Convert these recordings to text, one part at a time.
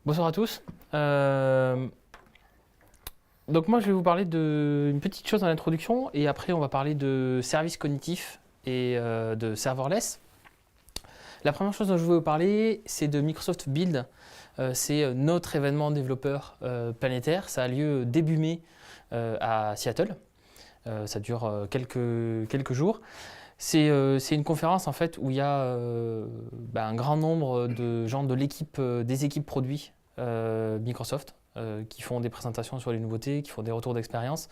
Bonsoir à tous. Donc moi je vais vous parler d'une petite chose dans l'introduction et après on va parler de services cognitifs et de serverless. La première chose dont je vais vous parler c'est de Microsoft Build. C'est notre événement développeur planétaire. Ça a lieu début mai à Seattle. Ça dure quelques jours. C'est une conférence en fait où il y a un grand nombre de gens de l'équipe, des équipes produits Microsoft qui font des présentations sur les nouveautés, qui font des retours d'expérience.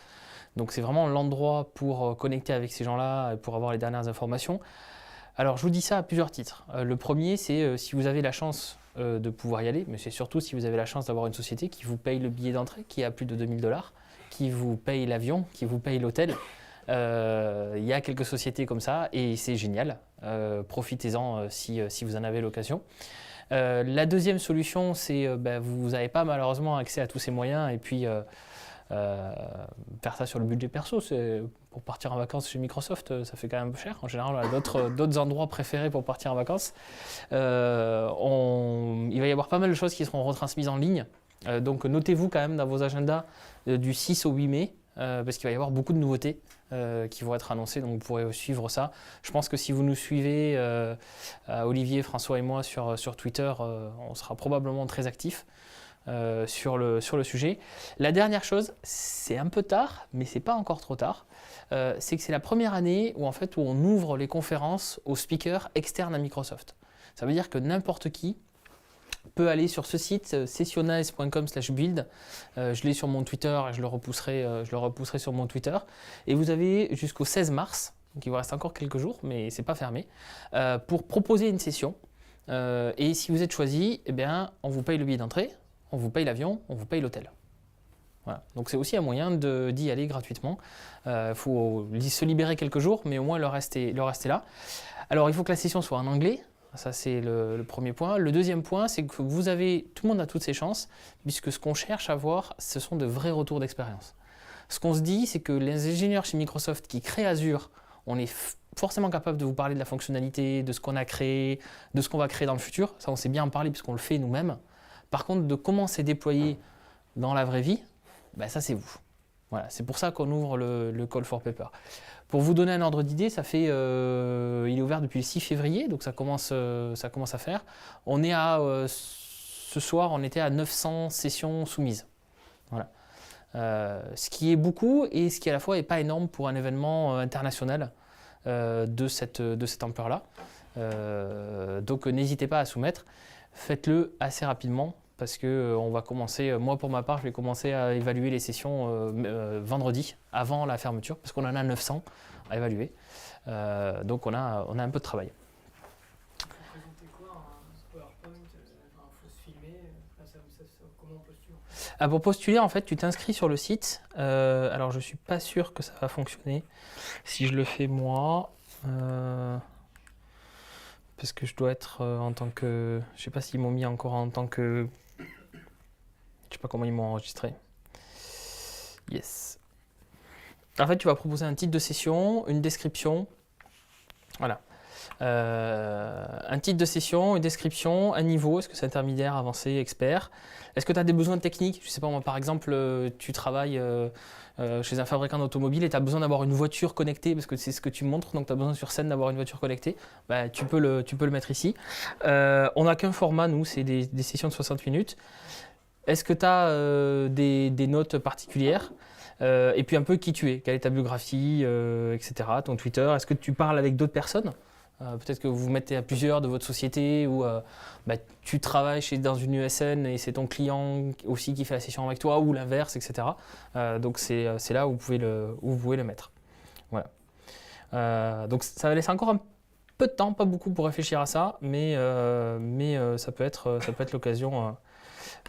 Donc c'est vraiment l'endroit pour connecter avec ces gens-là et pour avoir les dernières informations. Alors je vous dis ça à plusieurs titres. Le premier c'est si vous avez la chance de pouvoir y aller, mais c'est surtout si vous avez la chance d'avoir une société qui vous paye le billet d'entrée qui est à plus de 2000 $, qui vous paye l'avion, qui vous paye l'hôtel. Il y a quelques sociétés comme ça et c'est génial. Profitez-en si vous en avez l'occasion. La deuxième solution, c'est vous n'avez pas malheureusement accès à tous ces moyens et puis faire ça sur le budget perso. Pour partir en vacances chez Microsoft, ça fait quand même un peu cher. En général, on a d'autres endroits préférés pour partir en vacances. Il va y avoir pas mal de choses qui seront retransmises en ligne. Donc notez-vous quand même dans vos agendas du 6 au 8 mai. Parce qu'il va y avoir beaucoup de nouveautés qui vont être annoncées, donc vous pourrez suivre ça. Je pense que si vous nous suivez, Olivier, François et moi sur Twitter, on sera probablement très actifs sur le sujet. La dernière chose, c'est un peu tard, mais c'est pas encore trop tard, c'est que c'est la première année où on ouvre les conférences aux speakers externes à Microsoft. Ça veut dire que n'importe qui peut aller sur ce site sessionize.com/build. Je l'ai sur mon Twitter et je le repousserai sur mon Twitter. Et vous avez jusqu'au 16 mars, donc il vous reste encore quelques jours, mais c'est pas fermé, pour proposer une session. Et si vous êtes choisi, eh bien, on vous paye le billet d'entrée, on vous paye l'avion, on vous paye l'hôtel. Voilà. Donc c'est aussi un moyen d'y aller gratuitement. Il faut se libérer quelques jours, mais au moins le reste est là. Alors il faut que la session soit en anglais. Ça, c'est le premier point. Le deuxième point, c'est que tout le monde a toutes ses chances, puisque ce qu'on cherche à voir, ce sont de vrais retours d'expérience. Ce qu'on se dit, c'est que les ingénieurs chez Microsoft qui créent Azure, on est forcément capable de vous parler de la fonctionnalité, de ce qu'on a créé, de ce qu'on va créer dans le futur. Ça, on sait bien en parler puisqu'on le fait nous-mêmes. Par contre, de comment c'est déployé dans la vraie vie, ça, c'est vous. Voilà, c'est pour ça qu'on ouvre le Call for Paper. Pour vous donner un ordre d'idée, il est ouvert depuis le 6 février, donc ça commence à faire. Ce soir, on était à 900 sessions soumises. Voilà. Ce qui est beaucoup et ce qui à la fois n'est pas énorme pour un événement international de cette ampleur-là. Donc n'hésitez pas à soumettre. Faites-le assez rapidement parce que on va commencer, moi pour ma part, je vais commencer à évaluer les sessions vendredi, avant la fermeture, parce qu'on en a 900 à évaluer. Donc on a un peu de travail. Vous présentez quoi, un PowerPoint, faut se filmer, comment on postule? Pour postuler, en fait, tu t'inscris sur le site. Alors je suis pas sûr que ça va fonctionner si je le fais moi. Parce que je dois être en tant que... Je sais pas s'ils m'ont mis encore en tant que... Je sais pas comment ils m'ont enregistré. Yes. En fait, tu vas proposer un titre de session, une description. Voilà. Un titre de session, une description, un niveau, est-ce que c'est intermédiaire, avancé, expert? Est-ce que tu as des besoins techniques? Je sais pas, moi par exemple, tu travailles chez un fabricant d'automobile et tu as besoin d'avoir une voiture connectée parce que c'est ce que tu montres, donc tu as besoin sur scène d'avoir une voiture connectée. Tu peux le mettre ici. On n'a qu'un format, nous, c'est des sessions de 60 minutes. Est-ce que tu as des notes particulières? Et puis un peu qui tu es, quelle est ta biographie, etc., ton Twitter. Est-ce que tu parles avec d'autres personnes? Peut-être que vous vous mettez à plusieurs de votre société ou tu travailles dans une USN et c'est ton client aussi qui fait la session avec toi ou l'inverse, etc. Donc c'est là où vous pouvez le mettre. Voilà. Donc ça va laisser encore un peu de temps, pas beaucoup pour réfléchir à ça, mais ça peut être l'occasion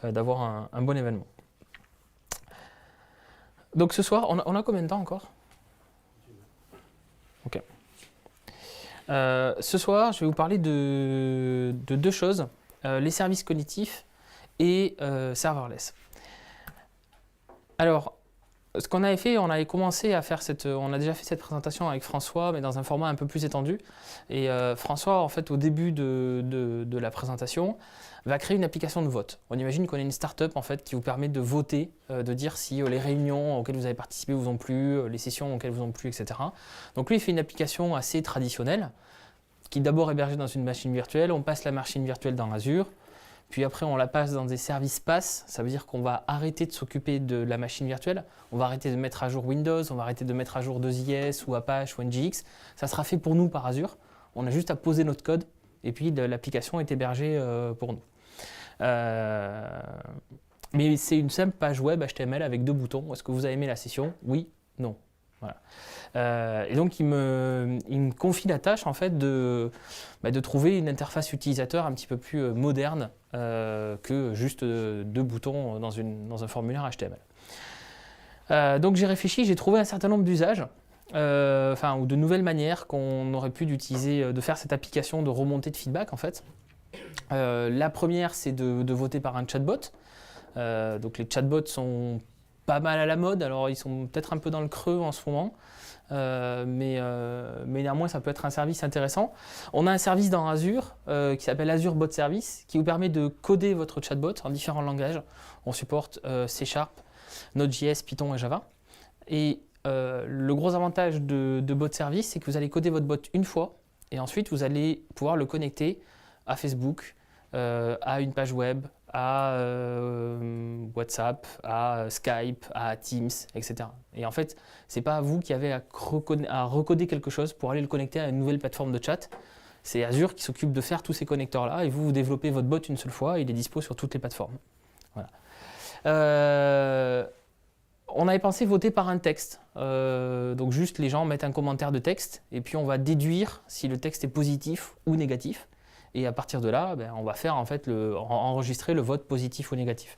d'avoir un bon événement. Donc ce soir, on a combien de temps encore? Ok. Ce soir, je vais vous parler de deux choses, les services cognitifs et serverless. Alors, ce qu'on avait fait, on avait commencé à faire on a déjà fait cette présentation avec François, mais dans un format un peu plus étendu. Et François, en fait, au début de la présentation, va créer une application de vote. On imagine qu'on est une start-up en fait, qui vous permet de voter, de dire si les réunions auxquelles vous avez participé vous ont plu, les sessions auxquelles vous ont plu, etc. Donc lui, il fait une application assez traditionnelle, qui est d'abord hébergée dans une machine virtuelle. On passe la machine virtuelle dans Azure. Puis après, on la passe dans des services PaaS. Ça veut dire qu'on va arrêter de s'occuper de la machine virtuelle. On va arrêter de mettre à jour Windows, on va arrêter de mettre à jour 2IS ou Apache ou NGX. Ça sera fait pour nous par Azure. On a juste à poser notre code et puis l'application est hébergée pour nous. Mais c'est une simple page web HTML avec 2 boutons. Est-ce que vous avez aimé la session? Oui, non. Voilà. Et donc il me confie la tâche en fait de trouver une interface utilisateur un petit peu plus moderne que juste 2 boutons dans un formulaire HTML. Donc j'ai réfléchi, j'ai trouvé un certain nombre d'usages, ou de nouvelles manières qu'on aurait pu d'utiliser, de faire cette application de remontée de feedback en fait. La première, c'est de voter par un chatbot. Donc les chatbots sont pas mal à la mode, alors ils sont peut-être un peu dans le creux en ce moment, mais néanmoins ça peut être un service intéressant. On a un service dans Azure qui s'appelle Azure Bot Service, qui vous permet de coder votre chatbot en différents langages. On supporte C#, Node.js, Python et Java. Et le gros avantage de Bot Service, c'est que vous allez coder votre bot une fois, et ensuite vous allez pouvoir le connecter à Facebook, à une page web, à WhatsApp, à Skype, à Teams, etc. Et en fait, ce n'est pas vous qui avez à recoder quelque chose pour aller le connecter à une nouvelle plateforme de chat. C'est Azure qui s'occupe de faire tous ces connecteurs-là et vous développez votre bot une seule fois et il est dispo sur toutes les plateformes. Voilà. On avait pensé voter par un texte. Donc juste les gens mettent un commentaire de texte et puis on va déduire si le texte est positif ou négatif. Et à partir de là, on va faire en fait enregistrer le vote positif ou négatif.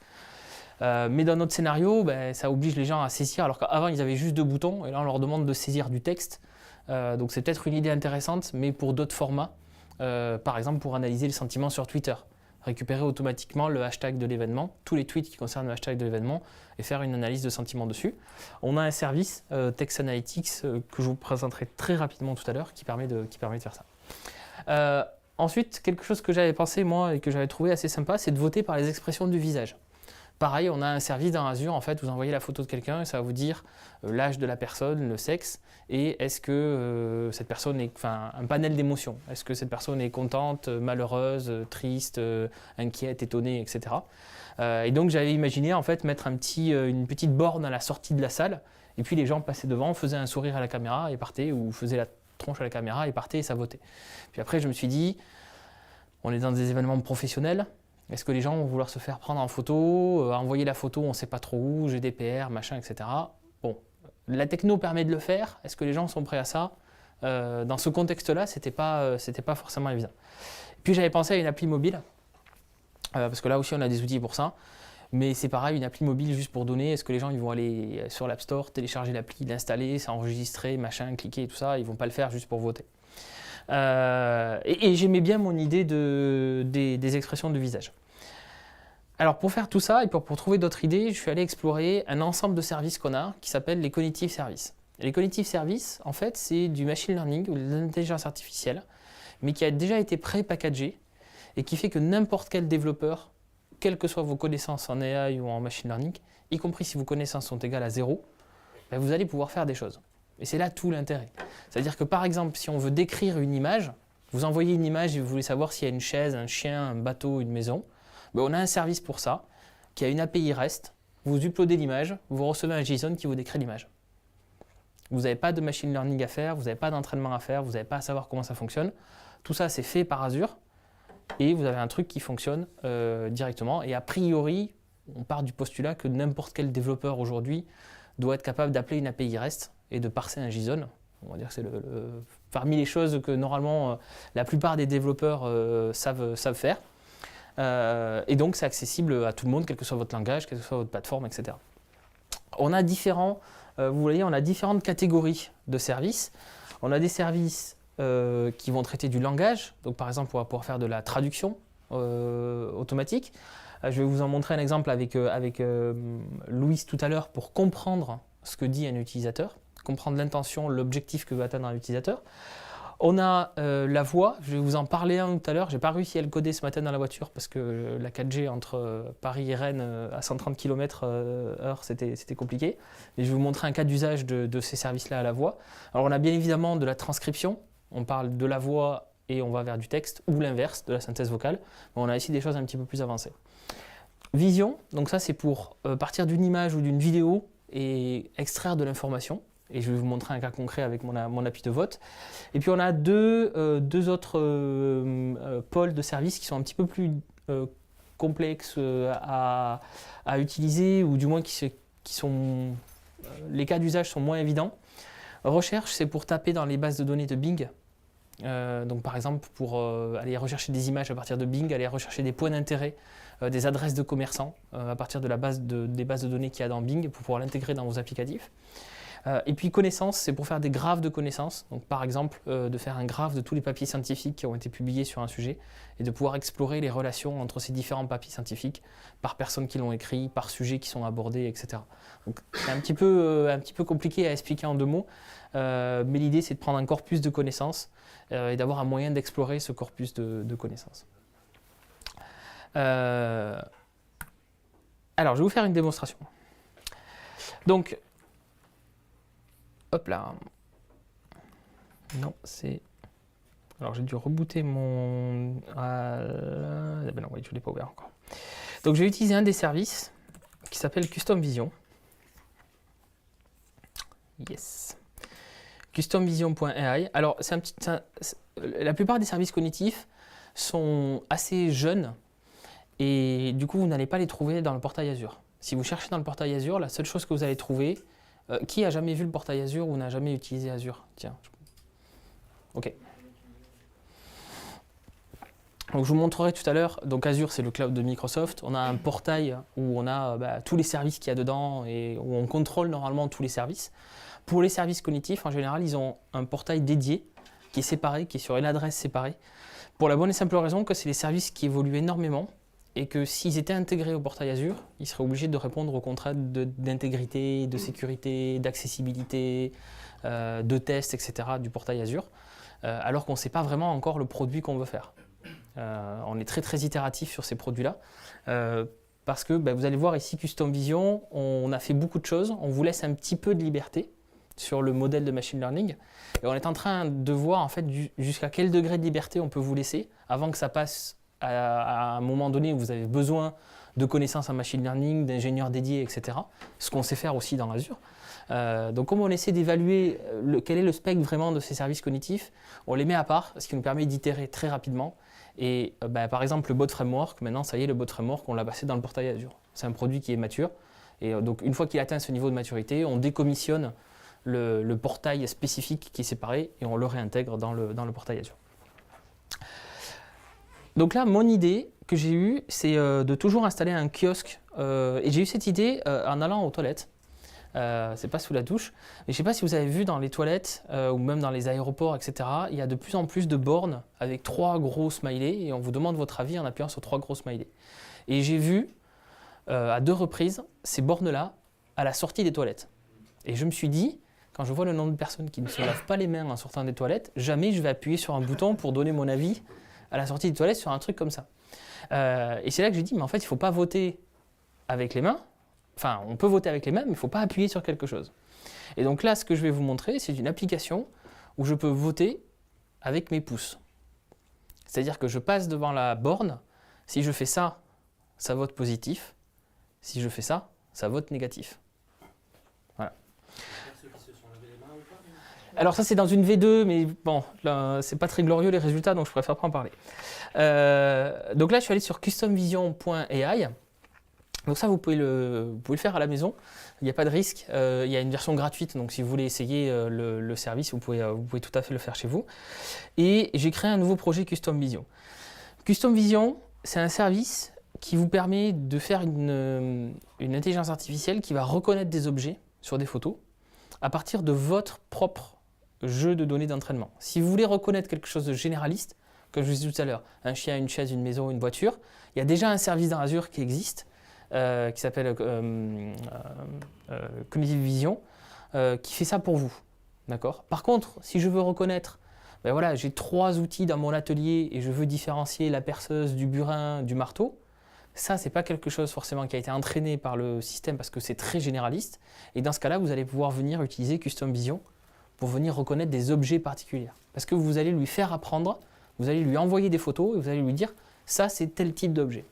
Mais dans notre scénario, ça oblige les gens à saisir, alors qu'avant ils avaient juste 2 boutons, et là on leur demande de saisir du texte. Donc c'est peut-être une idée intéressante, mais pour d'autres formats, par exemple pour analyser les sentiments sur Twitter. Récupérer automatiquement le hashtag de l'événement, tous les tweets qui concernent le hashtag de l'événement, et faire une analyse de sentiments dessus. On a un service, Text Analytics, que je vous présenterai très rapidement tout à l'heure, qui permet de faire ça. Ensuite, quelque chose que j'avais pensé moi et que j'avais trouvé assez sympa, c'est de voter par les expressions du visage. Pareil, on a un service dans Azure, en fait, vous envoyez la photo de quelqu'un et ça va vous dire l'âge de la personne, le sexe, et est-ce que cette personne est, un panel d'émotions. Est-ce que cette personne est contente, malheureuse, triste, inquiète, étonnée, etc. Et donc j'avais imaginé en fait mettre une petite borne à la sortie de la salle, et puis les gens passaient devant, faisaient un sourire à la caméra et partaient, ou faisaient la tronche à la caméra et partaient et ça votait. Puis après je me suis dit, on est dans des événements professionnels, est-ce que les gens vont vouloir se faire prendre en photo, envoyer la photo on ne sait pas trop où, GDPR, machin, etc. Bon, la techno permet de le faire, est-ce que les gens sont prêts à ça? Dans ce contexte-là, c'était pas forcément évident. Puis j'avais pensé à une appli mobile, parce que là aussi on a des outils pour ça. Mais c'est pareil, une appli mobile juste pour donner, est-ce que les gens ils vont aller sur l'App Store, télécharger l'appli, l'installer, s'enregistrer, machin, cliquer et tout ça, ils ne vont pas le faire juste pour voter. Et j'aimais bien mon idée des expressions de visage. Alors pour faire tout ça et pour trouver d'autres idées, je suis allé explorer un ensemble de services qu'on a qui s'appelle les cognitive services. Et les cognitive services, en fait, c'est du machine learning ou de l'intelligence artificielle, mais qui a déjà été pré-packagé et qui fait que n'importe quel développeur, quelles que soient vos connaissances en AI ou en machine learning, y compris si vos connaissances sont égales à 0, vous allez pouvoir faire des choses. Et c'est là tout l'intérêt. C'est-à-dire que par exemple, si on veut décrire une image, vous envoyez une image et vous voulez savoir s'il y a une chaise, un chien, un bateau, une maison, on a un service pour ça, qui a une API REST, vous uploadez l'image, vous recevez un JSON qui vous décrit l'image. Vous n'avez pas de machine learning à faire, vous n'avez pas d'entraînement à faire, vous n'avez pas à savoir comment ça fonctionne. Tout ça, c'est fait par Azure. Et vous avez un truc qui fonctionne directement. Et a priori, on part du postulat que n'importe quel développeur aujourd'hui doit être capable d'appeler une API REST et de parser un JSON. On va dire que c'est parmi les choses que normalement la plupart des développeurs savent faire. Et donc c'est accessible à tout le monde, quel que soit votre langage, quelle que soit votre plateforme, etc. On a vous voyez, on a différentes catégories de services. On a des services qui vont traiter du langage. Donc par exemple, on va pouvoir faire de la traduction automatique. Je vais vous en montrer un exemple avec Louise tout à l'heure pour comprendre ce que dit un utilisateur, comprendre l'intention, l'objectif que veut atteindre un utilisateur. On a la voix, je vais vous en parler un tout à l'heure, je n'ai pas réussi à le coder ce matin dans la voiture parce que la 4G entre Paris et Rennes à 130 km/h c'était compliqué. Mais je vais vous montrer un cas d'usage de ces services-là à la voix. Alors on a bien évidemment de la transcription, on parle de la voix et on va vers du texte, ou l'inverse, de la synthèse vocale. Mais on a ici des choses un petit peu plus avancées. Vision, donc ça c'est pour partir d'une image ou d'une vidéo et extraire de l'information. Et je vais vous montrer un cas concret avec mon appui de vote. Et puis on a deux autres pôles de services qui sont un petit peu plus complexes à utiliser, ou du moins qui sont... les cas d'usage sont moins évidents. Recherche, c'est pour taper dans les bases de données de Bing. Donc par exemple, pour aller rechercher des images à partir de Bing, aller rechercher des points d'intérêt, des adresses de commerçants à partir de des bases de données qu'il y a dans Bing pour pouvoir l'intégrer dans vos applicatifs. Et puis connaissances, c'est pour faire des graphes de connaissances. Donc par exemple, de faire un graphe de tous les papiers scientifiques qui ont été publiés sur un sujet et de pouvoir explorer les relations entre ces différents papiers scientifiques par personnes qui l'ont écrit, par sujets qui sont abordés, etc. Donc c'est un petit peu compliqué à expliquer en 2 mots, mais l'idée c'est de prendre un corpus de connaissances et d'avoir un moyen d'explorer ce corpus de connaissances. Alors je vais vous faire une démonstration. Donc, hop là. Non, c'est... Alors j'ai dû rebooter mon... ben non, oui, je ne l'ai pas ouvert encore. Donc je vais utiliser un des services qui s'appelle Custom Vision. Yes. Customvision.ai. Alors la plupart des services cognitifs sont assez jeunes et du coup vous n'allez pas les trouver dans le portail Azure. Si vous cherchez dans le portail Azure, la seule chose que vous allez trouver... qui a jamais vu le portail Azure ou n'a jamais utilisé Azure? Tiens. Ok. Donc je vous montrerai tout à l'heure. Donc Azure, c'est le cloud de Microsoft. On a un portail où on a tous les services qu'il y a dedans et où on contrôle normalement tous les services. Pour les services cognitifs, en général, ils ont un portail dédié qui est séparé, qui est sur une adresse séparée. Pour la bonne et simple raison que c'est des services qui évoluent énormément. Et que s'ils étaient intégrés au portail Azure, ils seraient obligés de répondre aux contraintes d'intégrité, de sécurité, d'accessibilité, de tests, etc. du portail Azure, alors qu'on ne sait pas vraiment encore le produit qu'on veut faire. On est très très itératif sur ces produits-là, parce que vous allez voir ici, Custom Vision, on a fait beaucoup de choses, on vous laisse un petit peu de liberté sur le modèle de machine learning, et on est en train de voir en fait jusqu'à quel degré de liberté on peut vous laisser avant que ça passe à un moment donné où vous avez besoin de connaissances en machine learning, d'ingénieurs dédiés, etc. Ce qu'on sait faire aussi dans Azure. Donc comme on essaie d'évaluer quel est le spectre vraiment de ces services cognitifs, on les met à part, ce qui nous permet d'itérer très rapidement. Et par exemple le bot framework, maintenant ça y est, le bot framework, on l'a passé dans le portail Azure. C'est un produit qui est mature. Et donc une fois qu'il atteint ce niveau de maturité, on décommissionne le portail spécifique qui est séparé et on le réintègre dans le portail Azure. Donc là, mon idée que j'ai eue, c'est de toujours installer un kiosque. Et j'ai eu cette idée en allant aux toilettes. C'est pas sous la douche. Mais je ne sais pas si vous avez vu dans les toilettes ou même dans les aéroports, etc. Il y a de plus en plus de bornes avec 3 gros smileys et on vous demande votre avis en appuyant sur 3 gros smileys. Et j'ai vu à 2 reprises ces bornes-là à la sortie des toilettes. Et je me suis dit, quand je vois le nombre de personnes qui ne se lavent pas les mains en sortant des toilettes, jamais je vais appuyer sur un bouton pour donner mon avis à la sortie des toilettes sur un truc comme ça. Et c'est là que j'ai dit, mais en fait, il ne faut pas voter avec les mains. Enfin, on peut voter avec les mains, mais il ne faut pas appuyer sur quelque chose. Et donc là, ce que je vais vous montrer, c'est une application où je peux voter avec mes pouces. C'est-à-dire que je passe devant la borne. Si je fais ça, ça vote positif. Si je fais ça, ça vote négatif. Voilà. Alors ça c'est dans une V2, mais bon, c'est pas très glorieux les résultats, donc je préfère pas en parler. Donc là je suis allé sur customvision.ai. Donc ça vous pouvez le faire à la maison, il n'y a pas de risque. Il y a une version gratuite, donc si vous voulez essayer le service, vous pouvez tout à fait le faire chez vous. Et j'ai créé un nouveau projet Custom Vision. Custom Vision, c'est un service qui vous permet de faire une intelligence artificielle qui va reconnaître des objets sur des photos à partir de votre propre jeu de données d'entraînement. Si vous voulez reconnaître quelque chose de généraliste, comme je vous disais tout à l'heure, un chien, une chaise, une maison, une voiture, il y a déjà un service dans Azure qui existe, qui s'appelle Cognitive Vision, qui fait ça pour vous. D'accord ? Par contre, si je veux reconnaître, ben voilà, j'ai 3 outils dans mon atelier et je veux différencier la perceuse du burin, du marteau, ça, ce n'est pas quelque chose forcément qui a été entraîné par le système parce que c'est très généraliste. Et dans ce cas-là, vous allez pouvoir venir utiliser Custom Vision pour venir reconnaître des objets particuliers. Parce que vous allez lui faire apprendre, vous allez lui envoyer des photos et vous allez lui dire « ça, c'est tel type d'objet ».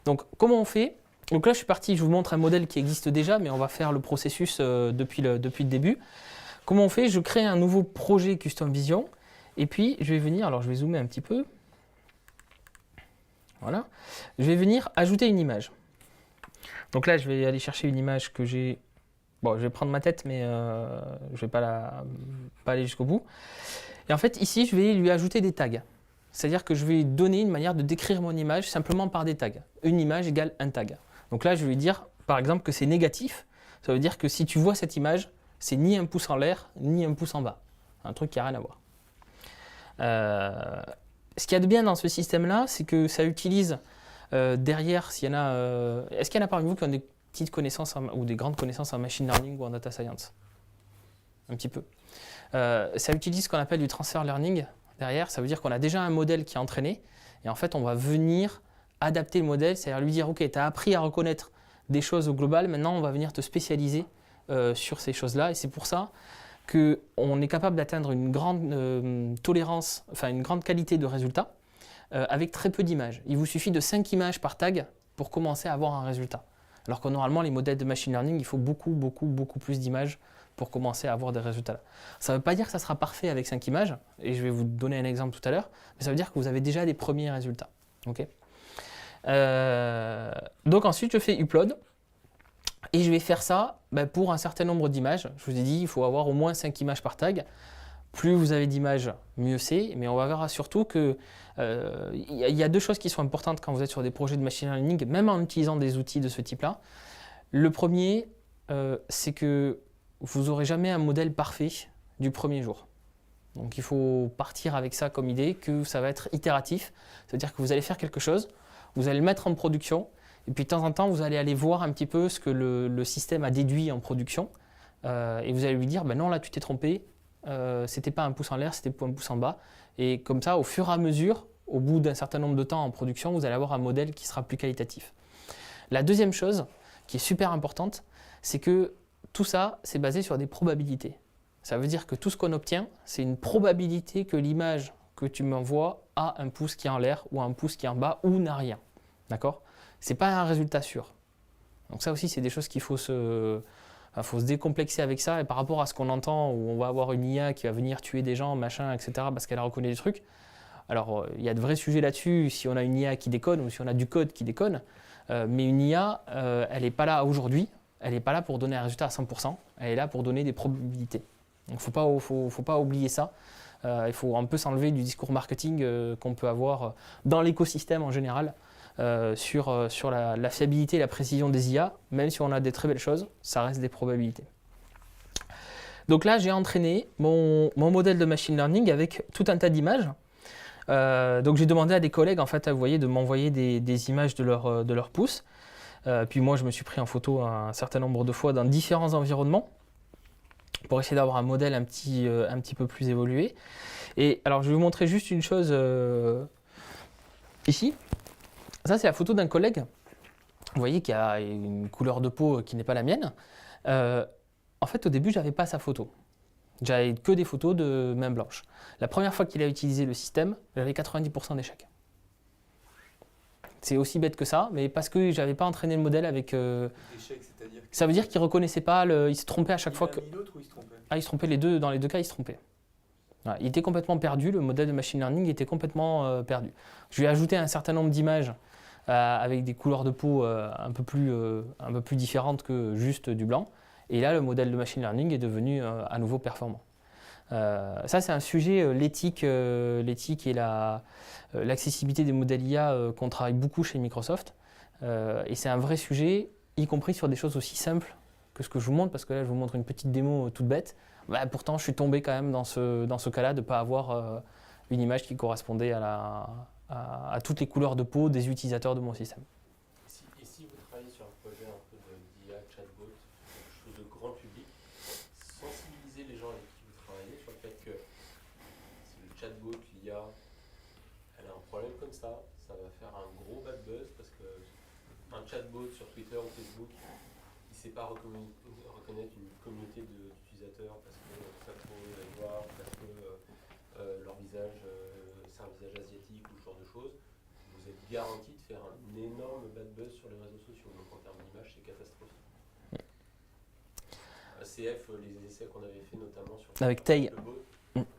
Donc, comment on fait ? Donc là, je suis parti, je vous montre un modèle qui existe déjà, mais on va faire le processus depuis le début. Comment on fait ? Je crée un nouveau projet Custom Vision et puis je vais venir, alors je vais zoomer un petit peu. Voilà. Je vais venir ajouter une image. Donc là, je vais aller chercher une image que j'ai. Bon, je vais prendre ma tête, mais je ne vais pas aller jusqu'au bout. Et en fait, ici, je vais lui ajouter des tags. C'est-à-dire que je vais lui donner une manière de décrire mon image simplement par des tags. Une image égale un tag. Donc là, je vais lui dire, par exemple, que c'est négatif. Ça veut dire que si tu vois cette image, c'est ni un pouce en l'air, ni un pouce en bas. Un truc qui n'a rien à voir. Ce qu'il y a de bien dans ce système-là, c'est que ça utilise derrière, s'il y en a, est-ce qu'il y en a parmi vous qui ont des petites connaissances ou des grandes connaissances en machine learning ou en data science ? Un petit peu. Ça utilise ce qu'on appelle du transfer learning derrière. Ça veut dire qu'on a déjà un modèle qui est entraîné et en fait, on va venir adapter le modèle, c'est-à-dire lui dire, OK, tu as appris à reconnaître des choses au global, maintenant on va venir te spécialiser sur ces choses-là et c'est pour ça qu'on est capable d'atteindre une grande tolérance, enfin une grande qualité de résultat avec très peu d'images. Il vous suffit de 5 images par tag pour commencer à avoir un résultat. Alors que normalement, les modèles de machine learning, il faut beaucoup plus d'images pour commencer à avoir des résultats. Ça ne veut pas dire que ça sera parfait avec 5 images, et je vais vous donner un exemple tout à l'heure, mais ça veut dire que vous avez déjà des premiers résultats. Okay. Donc ensuite, je fais upload. Et je vais faire ça pour un certain nombre d'images. Je vous ai dit, il faut avoir au moins 5 images par tag. Plus vous avez d'images, mieux c'est. Mais on va voir surtout qu'il y a 2 choses qui sont importantes quand vous êtes sur des projets de machine learning, même en utilisant des outils de ce type-là. Le premier, c'est que vous n'aurez jamais un modèle parfait du premier jour. Donc il faut partir avec ça comme idée, que ça va être itératif. C'est-à-dire que vous allez faire quelque chose, vous allez le mettre en production, et puis de temps en temps, vous allez aller voir un petit peu ce que le système a déduit en production. Et vous allez lui dire, ben non, là tu t'es trompé, c'était pas un pouce en l'air, c'était un pouce en bas. Et comme ça, au fur et à mesure, au bout d'un certain nombre de temps en production, vous allez avoir un modèle qui sera plus qualitatif. La deuxième chose, qui est super importante, c'est que tout ça, c'est basé sur des probabilités. Ça veut dire que tout ce qu'on obtient, c'est une probabilité que l'image que tu m'envoies a un pouce qui est en l'air ou un pouce qui est en bas ou n'a rien. D'accord ? Ce n'est pas un résultat sûr. Donc ça aussi, c'est des choses qu'il faut se décomplexer avec ça. Et par rapport à ce qu'on entend, où on va avoir une IA qui va venir tuer des gens, machin, etc., parce qu'elle a reconnu des trucs. Alors, il y a de vrais sujets là-dessus, si on a une IA qui déconne ou si on a du code qui déconne. Mais une IA, elle n'est pas là aujourd'hui. Elle n'est pas là pour donner un résultat à 100%. Elle est là pour donner des probabilités. Donc, faut pas oublier ça. Il faut un peu s'enlever du discours marketing qu'on peut avoir dans l'écosystème en général. Sur la fiabilité et la précision des IA, même si on a des très belles choses, ça reste des probabilités. Donc là, j'ai entraîné mon modèle de machine learning avec tout un tas d'images. Donc j'ai demandé à des collègues, en fait, vous voyez, de m'envoyer des images de leur pouce. Puis moi, je me suis pris en photo un certain nombre de fois dans différents environnements pour essayer d'avoir un modèle un petit peu plus évolué. Et alors, je vais vous montrer juste une chose ici. Ça, c'est la photo d'un collègue. Vous voyez qu'il y a une couleur de peau qui n'est pas la mienne. En fait, au début, je n'avais pas sa photo. J'avais que des photos de main blanche. La première fois qu'il a utilisé le système, j'avais 90% d'échecs. C'est aussi bête que ça, mais parce que je n'avais pas entraîné le modèle avec... c'est-à-dire Ça veut dire qu'il ne reconnaissait pas, il se trompait à chaque fois que... Il l'autre ou il se trompait ? Ah, il se trompait dans les deux cas, il se trompait. Voilà, il était complètement perdu, le modèle de machine learning était complètement perdu. Je lui ai ajouté un certain nombre d'images avec des couleurs de peau un peu plus différentes que juste du blanc. Et là, le modèle de machine learning est devenu à nouveau performant. Ça, c'est un sujet, l'éthique et l'accessibilité des modèles IA qu'on travaille beaucoup chez Microsoft. Et c'est un vrai sujet, y compris sur des choses aussi simples que ce que je vous montre, parce que là, je vous montre une petite démo toute bête. Pourtant, je suis tombé quand même dans ce cas-là de ne pas avoir une image qui correspondait à toutes les couleurs de peau des utilisateurs de mon système. Et si vous travaillez sur un projet un peu d'IA, chatbot, quelque chose de grand public, l'IA, elle a un problème comme ça va faire un gros bad buzz parce que un chatbot sur Twitter ou Facebook, il ne sait pas reconnaître une communauté d'utilisateurs parce que ça peut les voir, parce que leur visage, c'est un visage asiatique ou ce genre de choses. Vous êtes garanti de faire un énorme bad buzz sur les réseaux sociaux. Donc en termes d'image, c'est catastrophique. CF, les essais qu'on avait fait notamment sur avec Tay, le bot,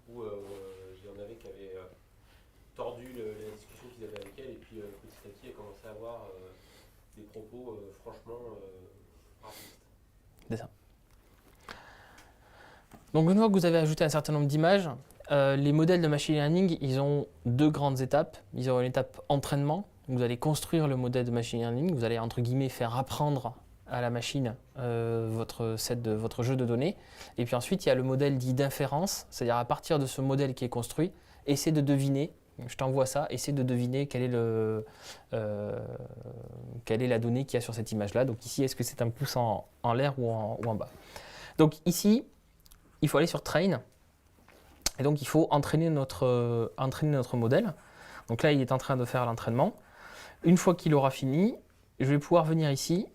où il y en avait qui avaient tordu la discussion qu'ils avaient avec elle, et puis petit à petit, elle commençait à avoir des propos franchement racistes. c'est ça. Donc une fois que vous avez ajouté un certain nombre d'images, les modèles de machine learning, ils ont deux grandes étapes. Ils ont une étape entraînement. Vous allez construire le modèle de machine learning, vous allez entre guillemets faire apprendre à la machine votre jeu de données. Et puis ensuite, il y a le modèle dit d'inférence, c'est-à-dire à partir de ce modèle qui est construit, essayer de deviner, je t'envoie ça, essayer de deviner quelle est la donnée qu'il y a sur cette image-là. Donc ici, est-ce que c'est un pouce en l'air ou en bas? Donc ici, il faut aller sur Train. Et donc il faut entraîner notre modèle. Donc là, il est en train de faire l'entraînement. Une fois qu'il aura fini, je vais pouvoir venir ici,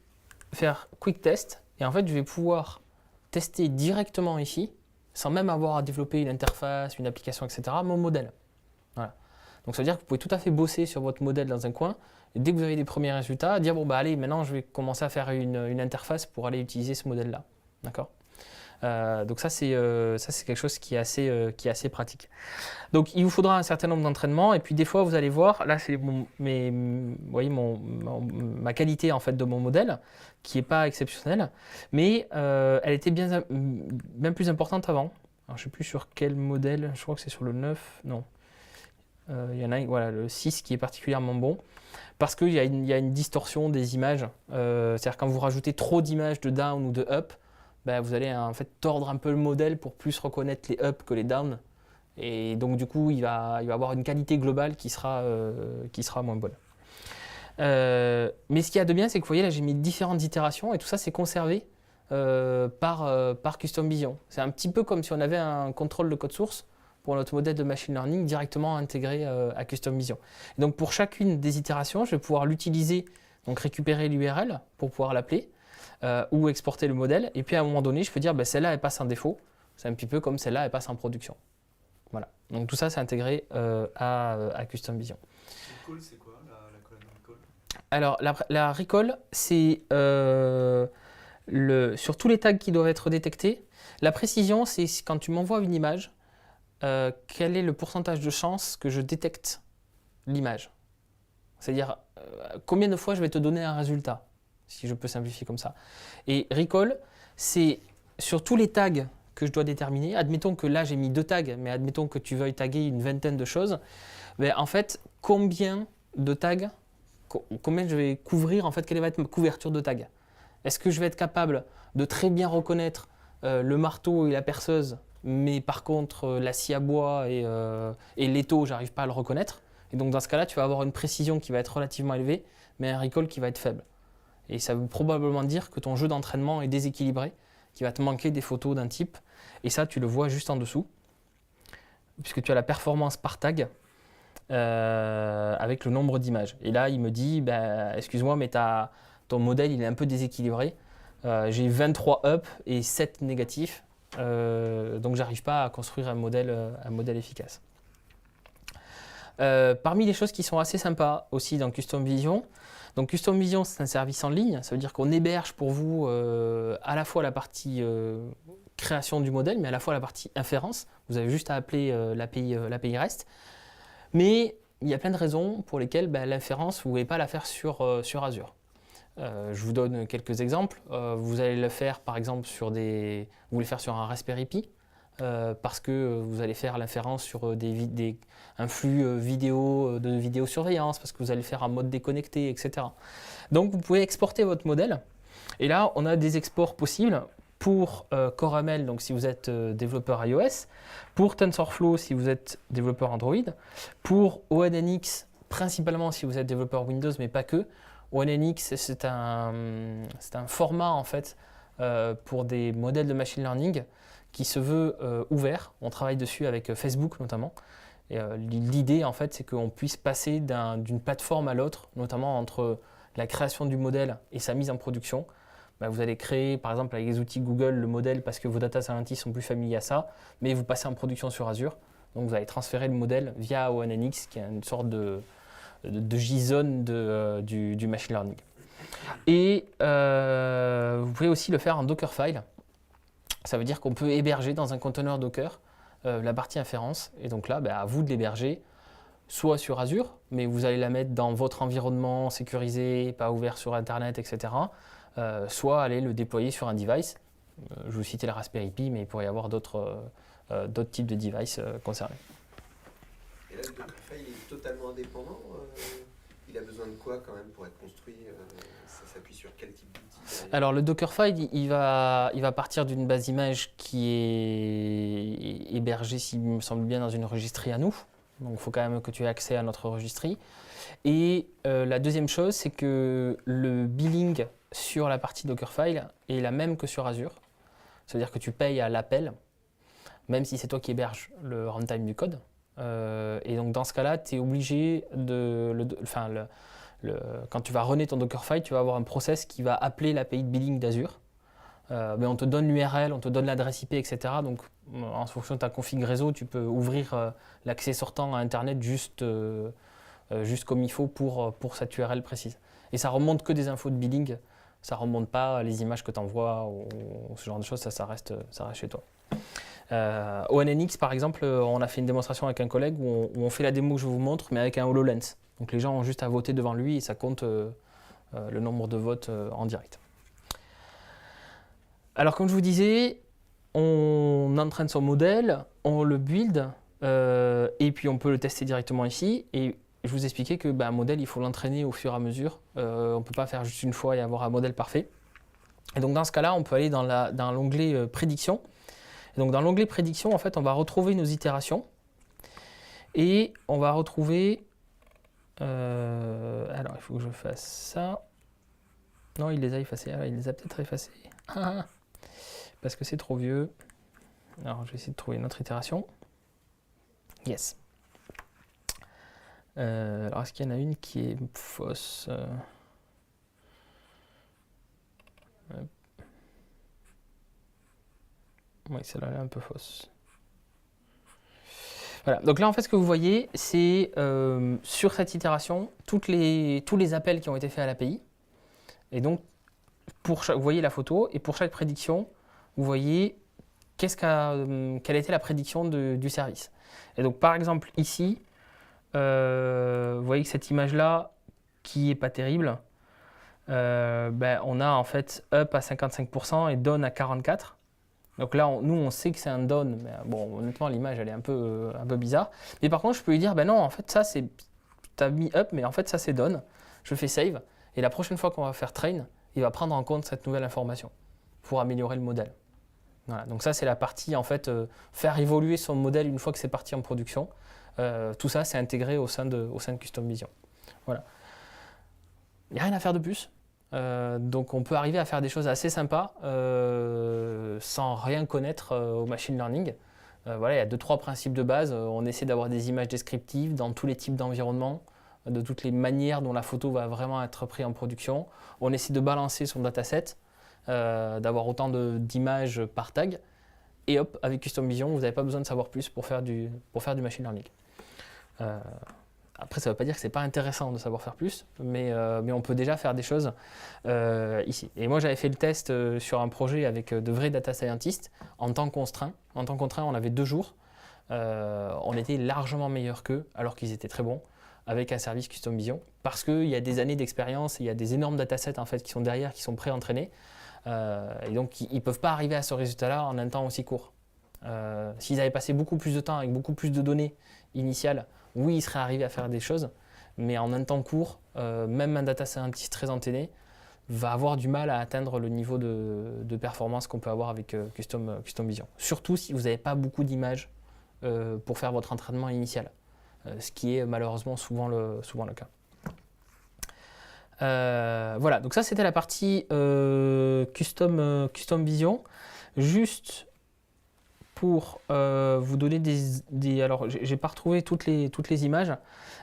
faire Quick Test. Et en fait, je vais pouvoir tester directement ici, sans même avoir à développer une interface, une application, etc., mon modèle. Voilà. Donc ça veut dire que vous pouvez tout à fait bosser sur votre modèle dans un coin. Et dès que vous avez des premiers résultats, dire bon bah allez, maintenant je vais commencer à faire une interface pour aller utiliser ce modèle-là. D'accord ? Donc ça c'est quelque chose qui est assez pratique. Donc il vous faudra un certain nombre d'entraînements et puis des fois vous allez voir, là c'est ma qualité en fait de mon modèle qui n'est pas exceptionnelle, mais elle était bien plus importante avant. Alors, je ne sais plus sur quel modèle, je crois que c'est sur le 9, non. Il y en a voilà, le 6 qui est particulièrement bon parce qu'il y a une distorsion des images. C'est-à-dire quand vous rajoutez trop d'images de down ou de up, ben, vous allez en fait tordre un peu le modèle pour plus reconnaître les up que les down. Et donc du coup, il va avoir une qualité globale qui sera moins bonne. Mais ce qu'il y a de bien, c'est que vous voyez là, j'ai mis différentes itérations et tout ça, c'est conservé par Custom Vision. C'est un petit peu comme si on avait un contrôle de code source pour notre modèle de machine learning directement intégré à Custom Vision. Et donc pour chacune des itérations, je vais pouvoir l'utiliser, donc récupérer l'URL pour pouvoir l'appeler. Ou exporter le modèle, et puis à un moment donné, je peux dire ben, celle-là elle passe en défaut, c'est un petit peu comme celle-là elle passe en production. Voilà, donc tout ça c'est intégré à Custom Vision. Recall, c'est quoi la colonne recall? Alors la recall, c'est sur tous les tags qui doivent être détectés. La précision, c'est quand tu m'envoies une image, quel est le pourcentage de chance que je détecte l'image. C'est-à-dire combien de fois je vais te donner un résultat, si je peux simplifier comme ça. Et recall, c'est sur tous les tags que je dois déterminer. Admettons que là, j'ai mis 2 tags, mais admettons que tu veuilles taguer une vingtaine de choses. Ben, en fait, combien de tags, combien je vais couvrir, en fait, quelle va être ma couverture de tags? Est-ce que je vais être capable de très bien reconnaître le marteau et la perceuse, mais par contre, la scie à bois et l'étau, je n'arrive pas à le reconnaître? Et donc, dans ce cas-là, tu vas avoir une précision qui va être relativement élevée, mais un recall qui va être faible. Et ça veut probablement dire que ton jeu d'entraînement est déséquilibré, qu'il va te manquer des photos d'un type. Et ça, tu le vois juste en dessous, puisque tu as la performance par tag avec le nombre d'images. Et là, il me dit, ben, excuse-moi, mais ton modèle il est un peu déséquilibré. J'ai 23 up et 7 négatifs, donc j'arrive pas à construire un modèle efficace. Parmi les choses qui sont assez sympas aussi dans Custom Vision, donc Custom Vision c'est un service en ligne, ça veut dire qu'on héberge pour vous à la fois la partie création du modèle, mais à la fois la partie inférence. Vous avez juste à appeler l'API REST. Mais il y a plein de raisons pour lesquelles l'inférence, vous ne pouvez pas la faire sur Azure. Je vous donne quelques exemples. Vous allez le faire par exemple vous voulez le faire sur un Raspberry Pi, parce que vous allez faire l'inférence sur un flux vidéo de vidéosurveillance, parce que vous allez le faire en mode déconnecté, etc. Donc vous pouvez exporter votre modèle. Et là, on a des exports possibles pour CoreML, donc si vous êtes développeur iOS, pour TensorFlow si vous êtes développeur Android, pour ONNX principalement si vous êtes développeur Windows, mais pas que. ONNX, c'est un format en fait pour des modèles de machine learning qui se veut ouvert. On travaille dessus avec Facebook notamment. Et, l'idée, en fait, c'est qu'on puisse passer d'une plateforme à l'autre, notamment entre la création du modèle et sa mise en production. Vous allez créer, par exemple, avec les outils Google, le modèle parce que vos data scientists sont plus familiers à ça, mais vous passez en production sur Azure. Donc, vous allez transférer le modèle via ONNX, qui est une sorte de JSON du machine learning. Et vous pouvez aussi le faire en Dockerfile. Ça veut dire qu'on peut héberger dans un conteneur Docker la partie inférence. Et donc là, à vous de l'héberger, soit sur Azure, mais vous allez la mettre dans votre environnement sécurisé, pas ouvert sur Internet, etc. Soit aller le déployer sur un device. Je vous citais le Raspberry Pi, mais il pourrait y avoir d'autres types de devices concernés. Et là, le Dockerfile est totalement indépendant. Il a besoin de quoi quand même pour être construit? Ça s'appuie sur quel type d'outil? Alors le Dockerfile, il va partir d'une base image qui est hébergée, s'il me semble bien, dans une registrie à nous. Donc il faut quand même que tu aies accès à notre registrie. Et la deuxième chose, c'est que le billing sur la partie Dockerfile est la même que sur Azure. C'est-à-dire que tu payes à l'appel, même si c'est toi qui héberges le runtime du code. Et donc dans ce cas-là, tu es obligé quand tu vas runner ton Dockerfile, tu vas avoir un process qui va appeler l'API de billing d'Azure. Mais on te donne l'URL, on te donne l'adresse IP, etc. Donc en fonction de ta config réseau, tu peux ouvrir l'accès sortant à Internet juste comme il faut pour cette URL précise. Et ça remonte que des infos de billing, ça remonte pas les images que tu envoies ou ce genre de choses, ça reste chez toi. ONNX par exemple, on a fait une démonstration avec un collègue où on fait la démo que je vous montre, mais avec un HoloLens. Donc les gens ont juste à voter devant lui et ça compte le nombre de votes en direct. Alors comme je vous disais, on entraîne son modèle, on le build et puis on peut le tester directement ici. Et je vous expliquais que un modèle, il faut l'entraîner au fur et à mesure. On ne peut pas faire juste une fois et avoir un modèle parfait. Et donc dans ce cas-là, on peut aller dans l'onglet prédiction. Et donc dans l'onglet prédiction, en fait, on va retrouver nos itérations et on va retrouver. Alors il faut que je fasse ça. Non, il les a effacés. Il les a peut-être effacés. Parce que c'est trop vieux. Alors je vais essayer de trouver une autre itération. Yes. Alors est-ce qu'il y en a une qui est fausse? Oui, celle-là est un peu fausse. Voilà, donc là en fait ce que vous voyez, c'est sur cette itération, tous les appels qui ont été faits à l'API. Et donc, vous voyez la photo, et pour chaque prédiction, vous voyez quelle était la prédiction du service. Et donc par exemple ici, vous voyez que cette image-là, qui n'est pas terrible, on a en fait up à 55% et down à 44%. Donc là, nous, on sait que c'est un down, mais bon, honnêtement, l'image, elle est un peu bizarre. Mais par contre, je peux lui dire, non, en fait, ça, tu as mis up, mais en fait, ça, c'est down. Je fais save, et la prochaine fois qu'on va faire train, il va prendre en compte cette nouvelle information pour améliorer le modèle. Voilà, donc ça, c'est la partie, en fait, faire évoluer son modèle une fois que c'est parti en production. Tout ça, c'est intégré au sein de Custom Vision. Voilà. Il n'y a rien à faire de plus. Donc on peut arriver à faire des choses assez sympas sans rien connaître au machine learning. Voilà, il y a 2-3 principes de base. On essaie d'avoir des images descriptives dans tous les types d'environnements, de toutes les manières dont la photo va vraiment être prise en production. On essaie de balancer son dataset, d'avoir autant d'images par tag. Et hop, avec Custom Vision, vous n'avez pas besoin de savoir plus pour faire du machine learning. Après, ça ne veut pas dire que ce n'est pas intéressant de savoir faire plus, mais on peut déjà faire des choses ici. Et moi, j'avais fait le test sur un projet avec de vrais data scientists en temps contraint. En temps contraint, on avait 2 jours. On était largement meilleurs qu'eux, alors qu'ils étaient très bons, avec un service Custom Vision, parce qu'il y a des années d'expérience, il y a des énormes datasets en fait, qui sont derrière, qui sont pré-entraînés. Et donc, ils ne peuvent pas arriver à ce résultat-là en un temps aussi court. S'ils avaient passé beaucoup plus de temps avec beaucoup plus de données initiales, oui, ils seraient arrivés à faire des choses, mais en un temps court, même un data scientist très entraîné va avoir du mal à atteindre le niveau de performance qu'on peut avoir avec Custom Vision. Surtout si vous n'avez pas beaucoup d'images pour faire votre entraînement initial, ce qui est malheureusement souvent le cas. Voilà, donc ça c'était la partie Custom Vision. Juste pour vous donner alors, j'ai pas retrouvé toutes les images,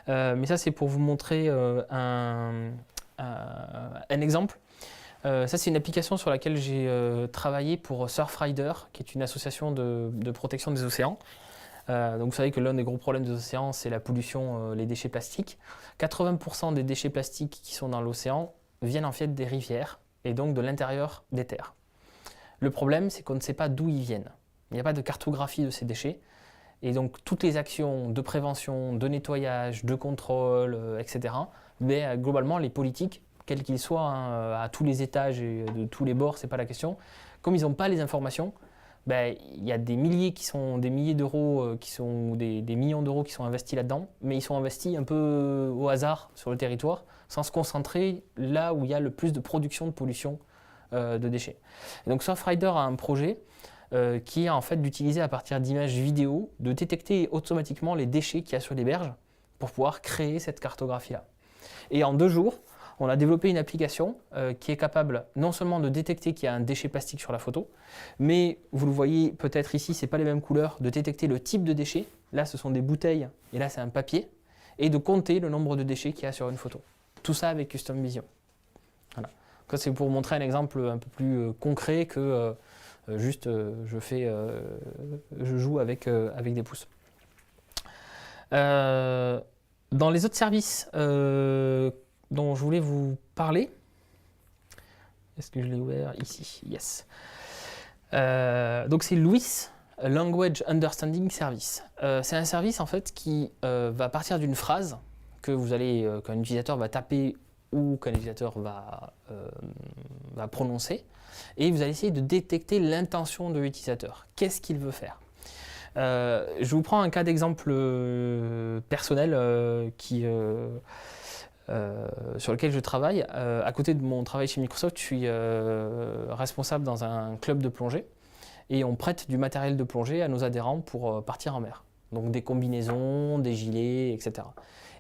mais ça, c'est pour vous montrer un exemple. Ça, c'est une application sur laquelle j'ai travaillé pour Surfrider, qui est une association de protection des océans. Donc, vous savez que l'un des gros problèmes des océans, c'est la pollution, les déchets plastiques. 80% des déchets plastiques qui sont dans l'océan viennent en fait des rivières et donc de l'intérieur des terres. Le problème, c'est qu'on ne sait pas d'où ils viennent. Il n'y a pas de cartographie de ces déchets. Et donc, toutes les actions de prévention, de nettoyage, de contrôle, etc., mais globalement, les politiques, quels qu'ils soient, hein, à tous les étages et de tous les bords, ce n'est pas la question. Comme ils n'ont pas les informations, il y a des milliers d'euros, des millions d'euros qui sont investis là-dedans, mais ils sont investis un peu au hasard sur le territoire, sans se concentrer là où il y a le plus de production de pollution de déchets. Et donc Surfrider a un projet qui est en fait d'utiliser à partir d'images vidéo, de détecter automatiquement les déchets qu'il y a sur les berges pour pouvoir créer cette cartographie-là. Et en 2 jours, on a développé une application qui est capable non seulement de détecter qu'il y a un déchet plastique sur la photo, mais vous le voyez peut-être ici, ce n'est pas les mêmes couleurs, de détecter le type de déchet. Là, ce sont des bouteilles et là, c'est un papier. Et de compter le nombre de déchets qu'il y a sur une photo. Tout ça avec Custom Vision. Voilà. Ça, c'est pour vous montrer un exemple un peu plus concret que je joue avec des pouces. Dans les autres services dont je voulais vous parler, est-ce que je l'ai ouvert ici? Yes. Donc c'est LUIS, Language Understanding Service. C'est un service en fait qui va partir d'une phrase qu'un utilisateur va taper ou qu'un utilisateur va prononcer, et vous allez essayer de détecter l'intention de l'utilisateur. Qu'est-ce qu'il veut faire? Je vous prends un cas d'exemple personnel sur lequel je travaille. À côté de mon travail chez Microsoft, je suis responsable dans un club de plongée et on prête du matériel de plongée à nos adhérents pour partir en mer. Donc des combinaisons, des gilets, etc.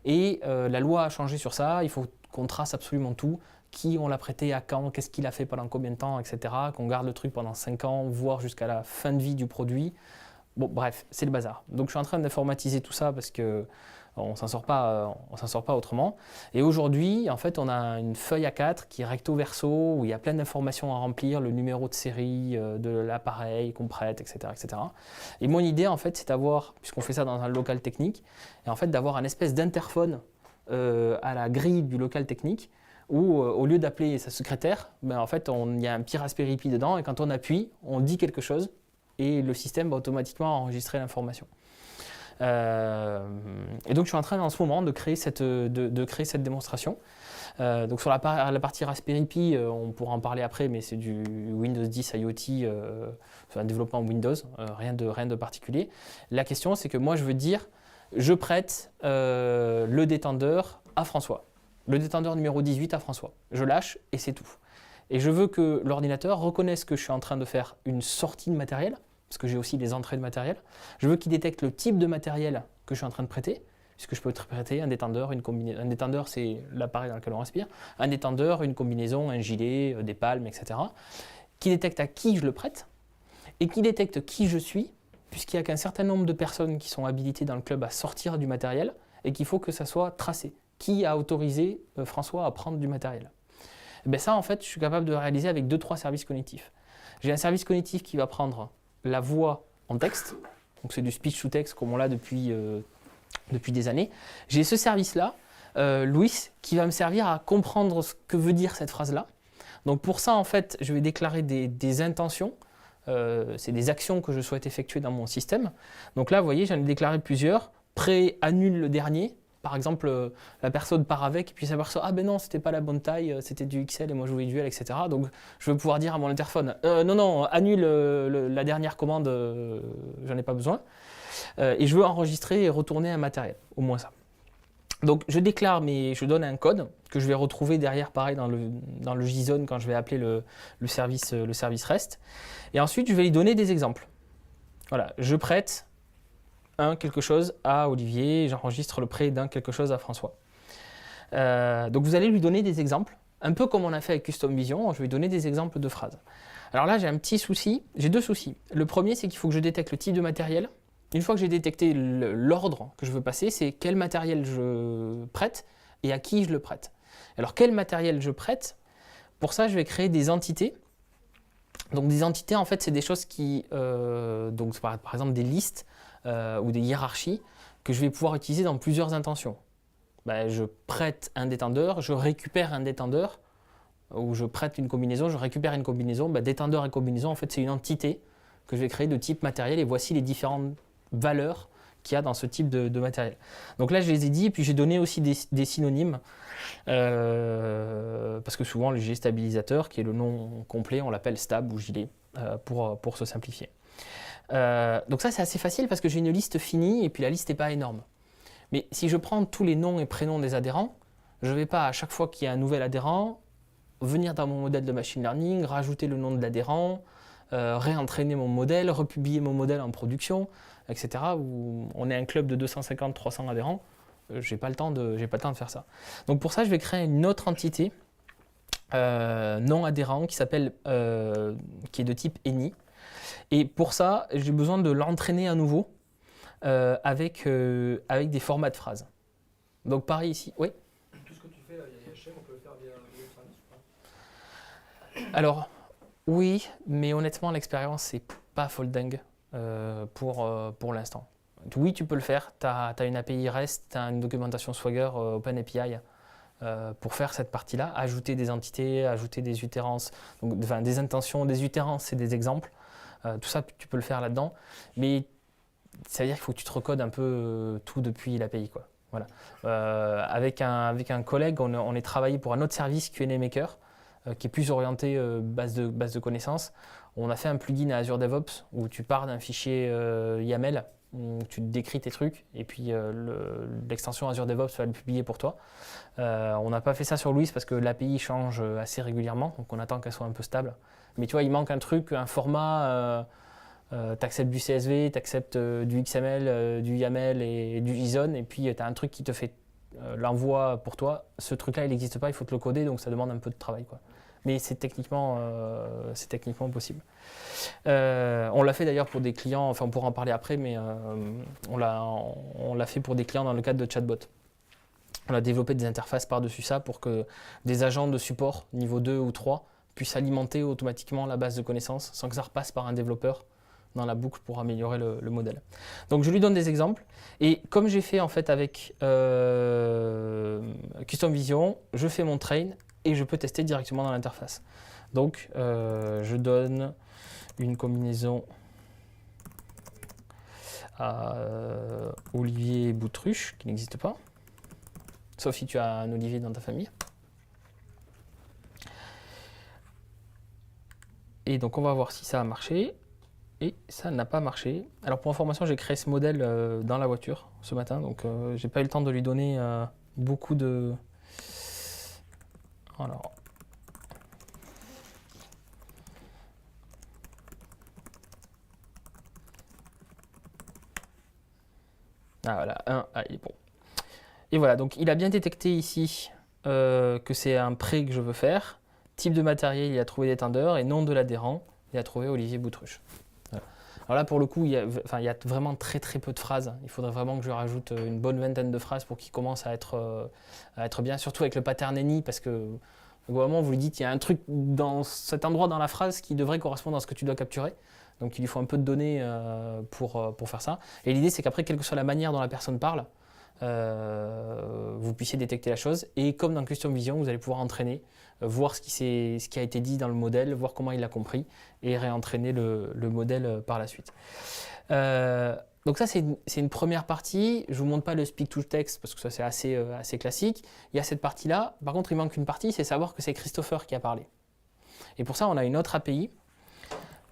Et la loi a changé sur ça, il faut qu'on trace absolument tout, qui on l'a prêté, à quand, qu'est-ce qu'il a fait pendant combien de temps, etc. Qu'on garde le truc pendant 5 ans, voire jusqu'à la fin de vie du produit. Bon, bref, c'est le bazar. Donc je suis en train d'informatiser tout ça parce que on s'en sort pas autrement. Et aujourd'hui, en fait, on a une feuille A4 qui est recto verso où il y a plein d'informations à remplir, le numéro de série de l'appareil qu'on prête, etc., etc. Et mon idée, en fait, c'est d'avoir, puisqu'on fait ça dans un local technique, et en fait d'avoir un espèce d'interphone à la grille du local technique où, au lieu d'appeler sa secrétaire, en fait, il y a un petit Raspberry Pi dedans et quand on appuie, on dit quelque chose et le système va automatiquement enregistrer l'information. Et donc je suis en train en ce moment de créer cette démonstration. Donc sur la partie Raspberry Pi, on pourra en parler après, mais c'est du Windows 10 IoT, c'est un développement Windows, rien de particulier. La question, c'est que moi je veux dire, je prête le détendeur à François, le détendeur numéro 18 à François. Je lâche et c'est tout. Et je veux que l'ordinateur reconnaisse que je suis en train de faire une sortie de matériel, parce que j'ai aussi des entrées de matériel. Je veux qu'il détecte le type de matériel que je suis en train de prêter, puisque je peux prêter un détendeur, une combinaison. Un détendeur, c'est l'appareil dans lequel on respire. Un détendeur, une combinaison, un gilet, des palmes, etc. Qui détecte à qui je le prête et qui détecte qui je suis, puisqu'il n'y a qu'un certain nombre de personnes qui sont habilitées dans le club à sortir du matériel et qu'il faut que ça soit tracé. Qui a autorisé François à prendre du matériel? Et bien ça, en fait, je suis capable de réaliser avec 2-3 services cognitifs. J'ai un service cognitif qui va prendre la voix en texte, donc c'est du speech to text comme on l'a depuis des années. J'ai ce service-là, Louis, qui va me servir à comprendre ce que veut dire cette phrase-là. Donc pour ça, en fait, je vais déclarer des intentions, c'est des actions que je souhaite effectuer dans mon système. Donc là, vous voyez, j'en ai déclaré plusieurs. Prêt, annule le dernier. Par exemple, la personne part avec et puis s'aperçoit « Ah ben non, c'était pas la bonne taille, c'était du XL et moi je voulais du L, etc. » Donc je vais pouvoir dire à mon interphone « Non, annule la dernière commande, j'en ai pas besoin. » Et je veux enregistrer et retourner un matériel, au moins ça. Donc je déclare, mais je donne un code que je vais retrouver derrière, pareil, dans le JSON quand je vais appeler le service REST. Et ensuite, je vais lui donner des exemples. Voilà, je prête quelque chose à Olivier, j'enregistre le prêt d'un quelque chose à François. Donc vous allez lui donner des exemples, un peu comme on a fait avec Custom Vision, je vais lui donner des exemples de phrases. Alors là, j'ai un petit souci, j'ai 2 soucis. Le premier, c'est qu'il faut que je détecte le type de matériel. Une fois que j'ai détecté l'ordre que je veux passer, c'est quel matériel je prête et à qui je le prête. Alors quel matériel je prête? Pour ça, je vais créer des entités. Donc des entités, en fait, c'est des choses qui, donc par exemple des listes ou des hiérarchies que je vais pouvoir utiliser dans plusieurs intentions. Ben, je prête un détendeur, je récupère un détendeur, ou je prête une combinaison, je récupère une combinaison. Ben, détendeur et combinaison, en fait, c'est une entité que je vais créer de type matériel, et voici les différentes valeurs qu'il y a dans ce type de matériel. Donc là, je les ai dit, et puis j'ai donné aussi des synonymes, parce que souvent, le gilet stabilisateur, qui est le nom complet, on l'appelle stab ou gilet, pour se simplifier. Donc ça, c'est assez facile parce que j'ai une liste finie, et puis la liste n'est pas énorme. Mais si je prends tous les noms et prénoms des adhérents, je ne vais pas, à chaque fois qu'il y a un nouvel adhérent, venir dans mon modèle de machine learning, rajouter le nom de l'adhérent, réentraîner mon modèle, republier mon modèle en production, etc. Où on est un club de 250-300 adhérents, j'ai pas le temps de faire ça. Donc pour ça, je vais créer une autre entité non adhérent qui s'appelle, qui est de type any. Et pour ça, j'ai besoin de l'entraîner à nouveau avec des formats de phrases. Donc pareil ici, oui. Tout ce que tu fais, là, IHM, on peut le faire via le service ou pas? Alors, oui, mais honnêtement, l'expérience, c'est pas folle dingue pour l'instant. Oui, tu peux le faire. Tu as une API REST, tu as une documentation Swagger OpenAPI pour faire cette partie-là, ajouter des entités, ajouter des utérances, donc, enfin, des intentions, des utérances, c'est des exemples. Tout ça, tu peux le faire là-dedans. Mais ça veut dire qu'il faut que tu te recodes un peu tout depuis l'API, quoi. Voilà. Avec un collègue, on est travaillé pour un autre service, Q&A Maker, qui est plus orienté base de connaissances. On a fait un plugin à Azure DevOps où tu pars d'un fichier YAML, où tu décris tes trucs, et puis l'extension Azure DevOps va le publier pour toi. On n'a pas fait ça sur Louis parce que l'API change assez régulièrement, donc on attend qu'elle soit un peu stable. Mais tu vois, il manque un truc, un format, tu acceptes du CSV, tu acceptes du XML, du YAML et du JSON, et puis tu as un truc qui te fait l'envoi pour toi. Ce truc-là, il n'existe pas, il faut te le coder, donc ça demande un peu de travail, quoi. Mais c'est techniquement possible. On l'a fait d'ailleurs pour des clients, enfin on pourra en parler après, mais on l'a fait pour des clients dans le cadre de chatbot. On a développé des interfaces par-dessus ça pour que des agents de support niveau 2 ou 3 puissent alimenter automatiquement la base de connaissances sans que ça repasse par un développeur dans la boucle pour améliorer le modèle. Donc je lui donne des exemples, et comme j'ai fait en fait avec Custom Vision, je fais mon train et je peux tester directement dans l'interface. Donc je donne une combinaison à Olivier Boutruche, qui n'existe pas, sauf si tu as un Olivier dans ta famille. Et donc on va voir si ça a marché. Et ça n'a pas marché. Alors pour information, j'ai créé ce modèle dans la voiture ce matin, donc j'ai pas eu le temps de lui donner beaucoup de... Alors... Ah voilà, il est bon. Et voilà, donc il a bien détecté ici que c'est un prêt que je veux faire. Type de matériel, il a trouvé des tendeurs, et nom de l'adhérent, il a trouvé Olivier Boutruche. Voilà. Alors là, pour le coup, il y a vraiment très peu de phrases. Il faudrait vraiment que je rajoute une bonne vingtaine de phrases pour qu'il commence à être bien, surtout avec le pattern any, parce que au moment où vous lui dites, il y a un truc dans cet endroit dans la phrase qui devrait correspondre à ce que tu dois capturer. Donc il lui faut un peu de données pour faire ça. Et l'idée, c'est qu'après, quelle que soit la manière dont la personne parle, vous puissiez détecter la chose. Et comme dans Custom Vision, vous allez pouvoir entraîner, voir ce qui a été dit dans le modèle, voir comment il l'a compris, et réentraîner le modèle par la suite. Donc ça, c'est une première partie. Je ne vous montre pas le speak to text parce que ça, c'est assez classique. Il y a cette partie-là. Par contre, il manque une partie, c'est savoir que c'est Christopher qui a parlé. Et pour ça, on a une autre API.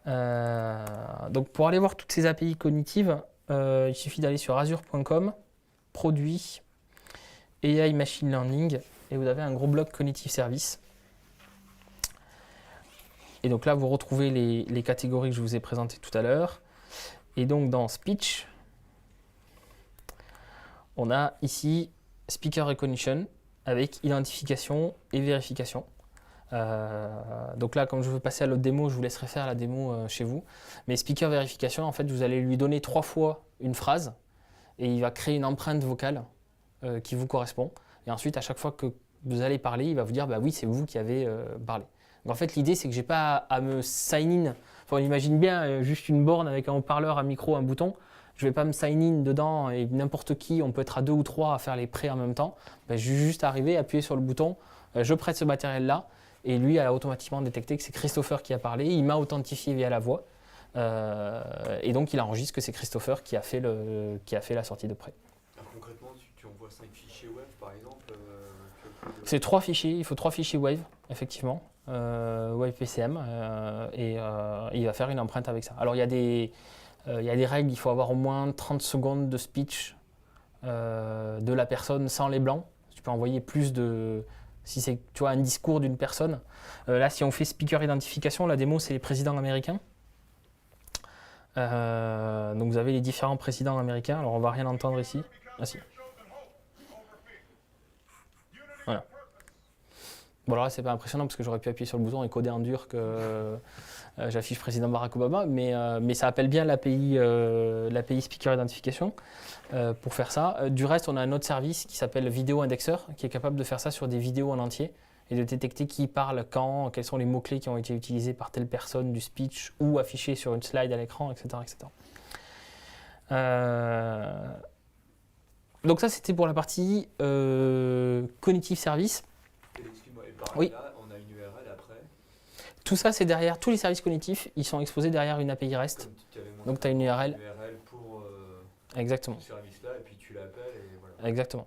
Donc pour aller voir toutes ces API cognitives, il suffit d'aller sur azure.com, produit, AI Machine Learning, et vous avez un gros bloc Cognitive Service. Et donc là, vous retrouvez les catégories que je vous ai présentées tout à l'heure. Et donc dans Speech, on a ici Speaker Recognition avec identification et vérification. Donc là, comme je veux passer à l'autre démo, je vous laisserai faire la démo chez vous. Mais speaker vérification, en fait, vous allez lui donner 3 fois une phrase et il va créer une empreinte vocale qui vous correspond. Et ensuite, à chaque fois que vous allez parler, il va vous dire bah oui, c'est vous qui avez parlé. Donc en fait, l'idée, c'est que j'ai pas à me sign in. Enfin, on imagine bien juste une borne avec un haut-parleur, un micro, un bouton. Je ne vais pas me sign in dedans et n'importe qui, on peut être à 2 ou 3 à faire les prêts en même temps. Ben, je vais juste arriver, appuyer sur le bouton, je prête ce matériel-là et lui a automatiquement détecté que c'est Christopher qui a parlé. Il m'a authentifié via la voix et donc il enregistre que c'est Christopher qui a fait la sortie de prêt. Alors, concrètement, tu envoies 5 fichiers web par exemple C'est 3 fichiers, il faut 3 fichiers Wave, effectivement, Wave PCM, et il va faire une empreinte avec ça. Alors il y a des règles, il faut avoir au moins 30 secondes de speech de la personne sans les blancs. Tu peux envoyer plus de... Si c'est un discours d'une personne. Là, si on fait speaker identification, la démo, c'est les présidents américains. Donc vous avez les différents présidents américains. Alors on va rien entendre ici. Ah si. Voilà. Bon alors là, c'est pas impressionnant parce que j'aurais pu appuyer sur le bouton et coder en dur que j'affiche président Barack Obama, mais ça appelle bien l'API Speaker Identification pour faire ça. Du reste, on a un autre service qui s'appelle Vidéo Indexer qui est capable de faire ça sur des vidéos en entier et de détecter qui parle quand, quels sont les mots-clés qui ont été utilisés par telle personne, du speech ou affichés sur une slide à l'écran, etc. etc. Donc ça, c'était pour la partie Cognitive Service. Excuse-moi, et par Oui. là, on a une URL après. Tout ça, c'est derrière, tous les services cognitifs, ils sont exposés derrière une API REST. Comme tu avais montré, Donc, tu as une URL. pour Exactement, ce service-là, et puis tu l'appelles, et voilà. exactement,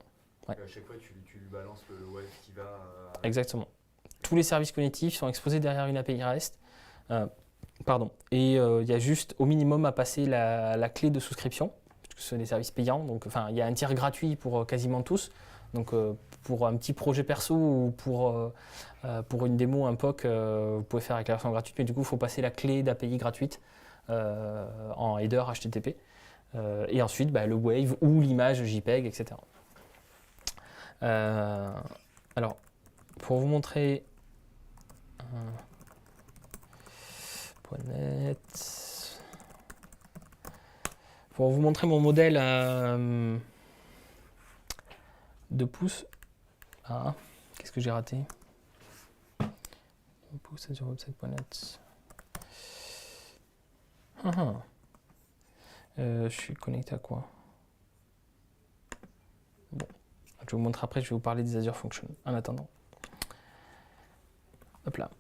Et à chaque fois, tu lui balances le web qui va. exactement. Tous les services cognitifs sont exposés derrière une API REST. Pardon. Et il y a juste au minimum à passer la clé de souscription, puisque ce sont des services payants. Donc, il y a un tiers gratuit pour quasiment tous. Donc, pour un petit projet perso ou pour une démo, un POC, vous pouvez faire avec la version gratuite, mais du coup, il faut passer la clé d'API gratuite en header HTTP. Et ensuite, le Wave ou l'image JPEG, etc. Alors, pour vous montrer... .net. Pour vous montrer mon modèle 2 pouces. Ah, qu'est-ce que j'ai raté? 2 pouces sur website.net. Je suis connecté à quoi? Bon, je vais vous montrer après, je vais vous parler des Azure Functions en attendant. Hop là.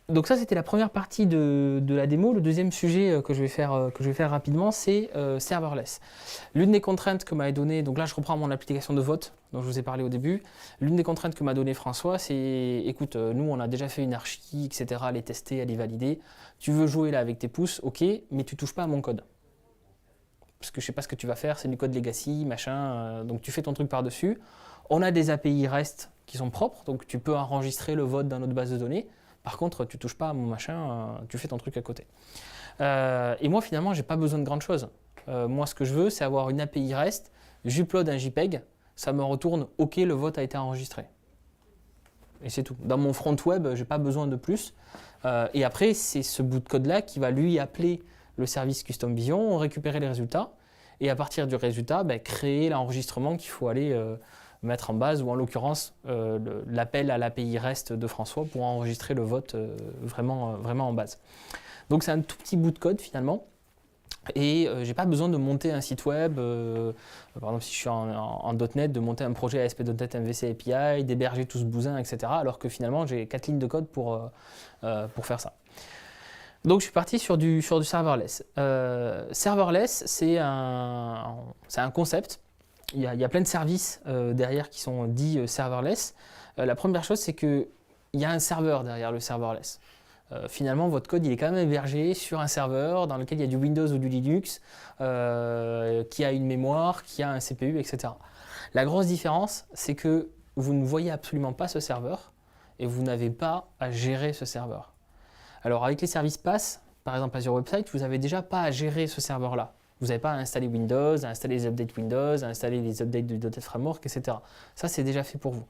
Donc ça, c'était la première partie de la démo. Le deuxième sujet que je vais faire rapidement, c'est serverless. L'une des contraintes que m'avait donné, donc là je reprends mon application de vote dont je vous ai parlé au début. L'une des contraintes que m'a donné François, c'est écoute, nous on a déjà fait une archi, etc., à les tester, à les valider. Tu veux jouer là avec tes pouces, ok, mais tu touches pas à mon code. Parce que je sais pas ce que tu vas faire, c'est du code legacy, machin, donc tu fais ton truc par-dessus. On a des API REST qui sont propres, donc tu peux enregistrer le vote dans notre base de données. Par contre, tu touches pas à mon machin, tu fais ton truc à côté. Et moi, finalement, j'ai pas besoin de grande chose. Moi, ce que je veux, c'est avoir une API REST, j'upload un JPEG, ça me retourne OK, le vote a été enregistré. Et c'est tout. Dans mon front web, j'ai pas besoin de plus. Et après, c'est ce bout de code-là qui va lui appeler le service Custom Vision, récupérer les résultats, et à partir du résultat, créer l'enregistrement qu'il faut aller mettre en base, ou en l'occurrence l'appel à l'API REST de François pour enregistrer le vote vraiment en base. Donc c'est un tout petit bout de code finalement, et j'ai pas besoin de monter un site web, par exemple si je suis en .NET, de monter un projet ASP.NET MVC API, d'héberger tout ce bousin, etc. Alors que finalement j'ai 4 lignes de code pour faire ça. Donc je suis parti sur du serverless. Serverless, c'est un concept. Il y a plein de services derrière qui sont dits serverless. La première chose, c'est qu'il y a un serveur derrière le serverless. Finalement, votre code il est quand même hébergé sur un serveur dans lequel il y a du Windows ou du Linux, qui a une mémoire, qui a un CPU, etc. La grosse différence, c'est que vous ne voyez absolument pas ce serveur et vous n'avez pas à gérer ce serveur. Alors avec les services PaaS, par exemple Azure Website, vous n'avez déjà pas à gérer ce serveur-là. Vous n'avez pas à installer Windows, à installer les updates Windows, à installer les updates du .NET Framework, etc. Ça, c'est déjà fait pour vous.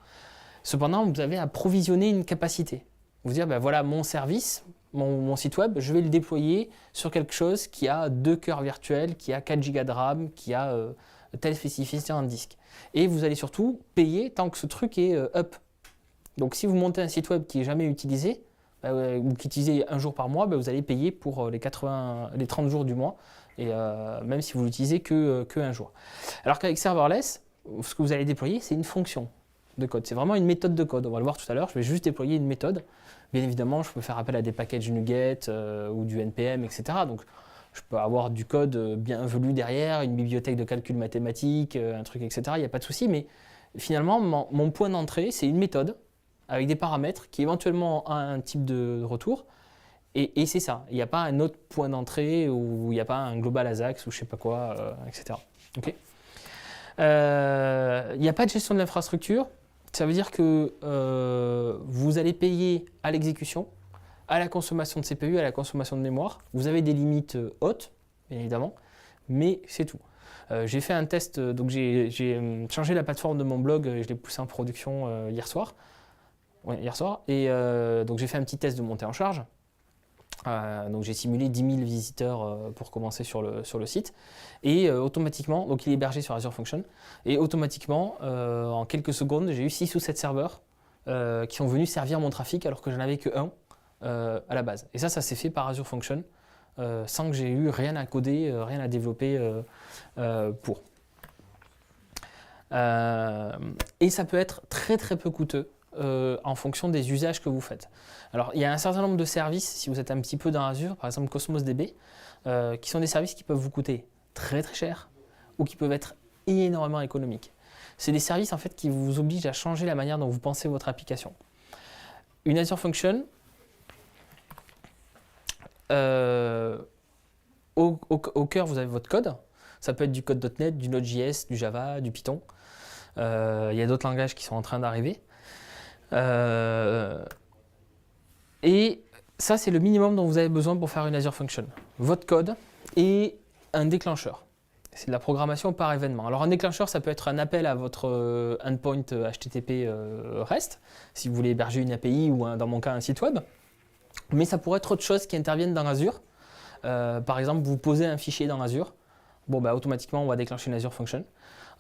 Cependant, vous avez à provisionner une capacité. Vous dire, ben voilà, mon service, mon site web, je vais le déployer sur quelque chose qui a 2 cœurs virtuels, qui a 4 Go de RAM, qui a telle spécificité en disque. Et vous allez surtout payer tant que ce truc est up. Donc si vous montez un site web qui n'est jamais utilisé, ou qui est utilisé un jour par mois, vous allez payer pour les 30 jours du mois, et même si vous l'utilisez que un jour. Alors qu'avec serverless, ce que vous allez déployer, c'est une fonction de code. C'est vraiment une méthode de code. On va le voir tout à l'heure, je vais juste déployer une méthode. Bien évidemment, je peux faire appel à des packages NuGet ou du NPM, etc. Donc je peux avoir du code bien velu derrière, une bibliothèque de calcul mathématique, un truc, etc. Il n'y a pas de souci, mais finalement, mon point d'entrée, c'est une méthode avec des paramètres qui éventuellement a un type de retour, et c'est ça. Il n'y a pas un autre point d'entrée ou il n'y a pas un global ASAX ou je ne sais pas quoi, etc. Okay. Il n'y a pas de gestion de l'infrastructure. Ça veut dire que vous allez payer à l'exécution, à la consommation de CPU, à la consommation de mémoire. Vous avez des limites hautes, bien évidemment, mais c'est tout. J'ai fait un test, donc j'ai changé la plateforme de mon blog, je l'ai poussé en production hier soir. Ouais, hier soir. Et donc j'ai fait un petit test de montée en charge. Donc j'ai simulé 10 000 visiteurs pour commencer sur le site. Et automatiquement, donc il est hébergé sur Azure Function. Et automatiquement, en quelques secondes, j'ai eu 6 ou 7 serveurs qui sont venus servir mon trafic alors que je n'en avais que un à la base. Et ça s'est fait par Azure Function sans que j'ai eu rien à coder, rien à développer pour. Et ça peut être très très peu coûteux. En fonction des usages que vous faites. Alors, il y a un certain nombre de services, si vous êtes un petit peu dans Azure, par exemple Cosmos DB, qui sont des services qui peuvent vous coûter très très cher ou qui peuvent être énormément économiques. C'est des services en fait qui vous obligent à changer la manière dont vous pensez votre application. Une Azure Function, au cœur, vous avez votre code. Ça peut être du code .NET, du Node.js, du Java, du Python. Il y a d'autres langages qui sont en train d'arriver. Et ça, c'est le minimum dont vous avez besoin pour faire une Azure Function. Votre code et un déclencheur. C'est de la programmation par événement. Alors un déclencheur, ça peut être un appel à votre endpoint HTTP REST, si vous voulez héberger une API ou dans mon cas un site web. Mais ça pourrait être autre chose qui intervienne dans Azure. Par exemple, vous posez un fichier dans Azure. Bon, automatiquement, on va déclencher une Azure Function.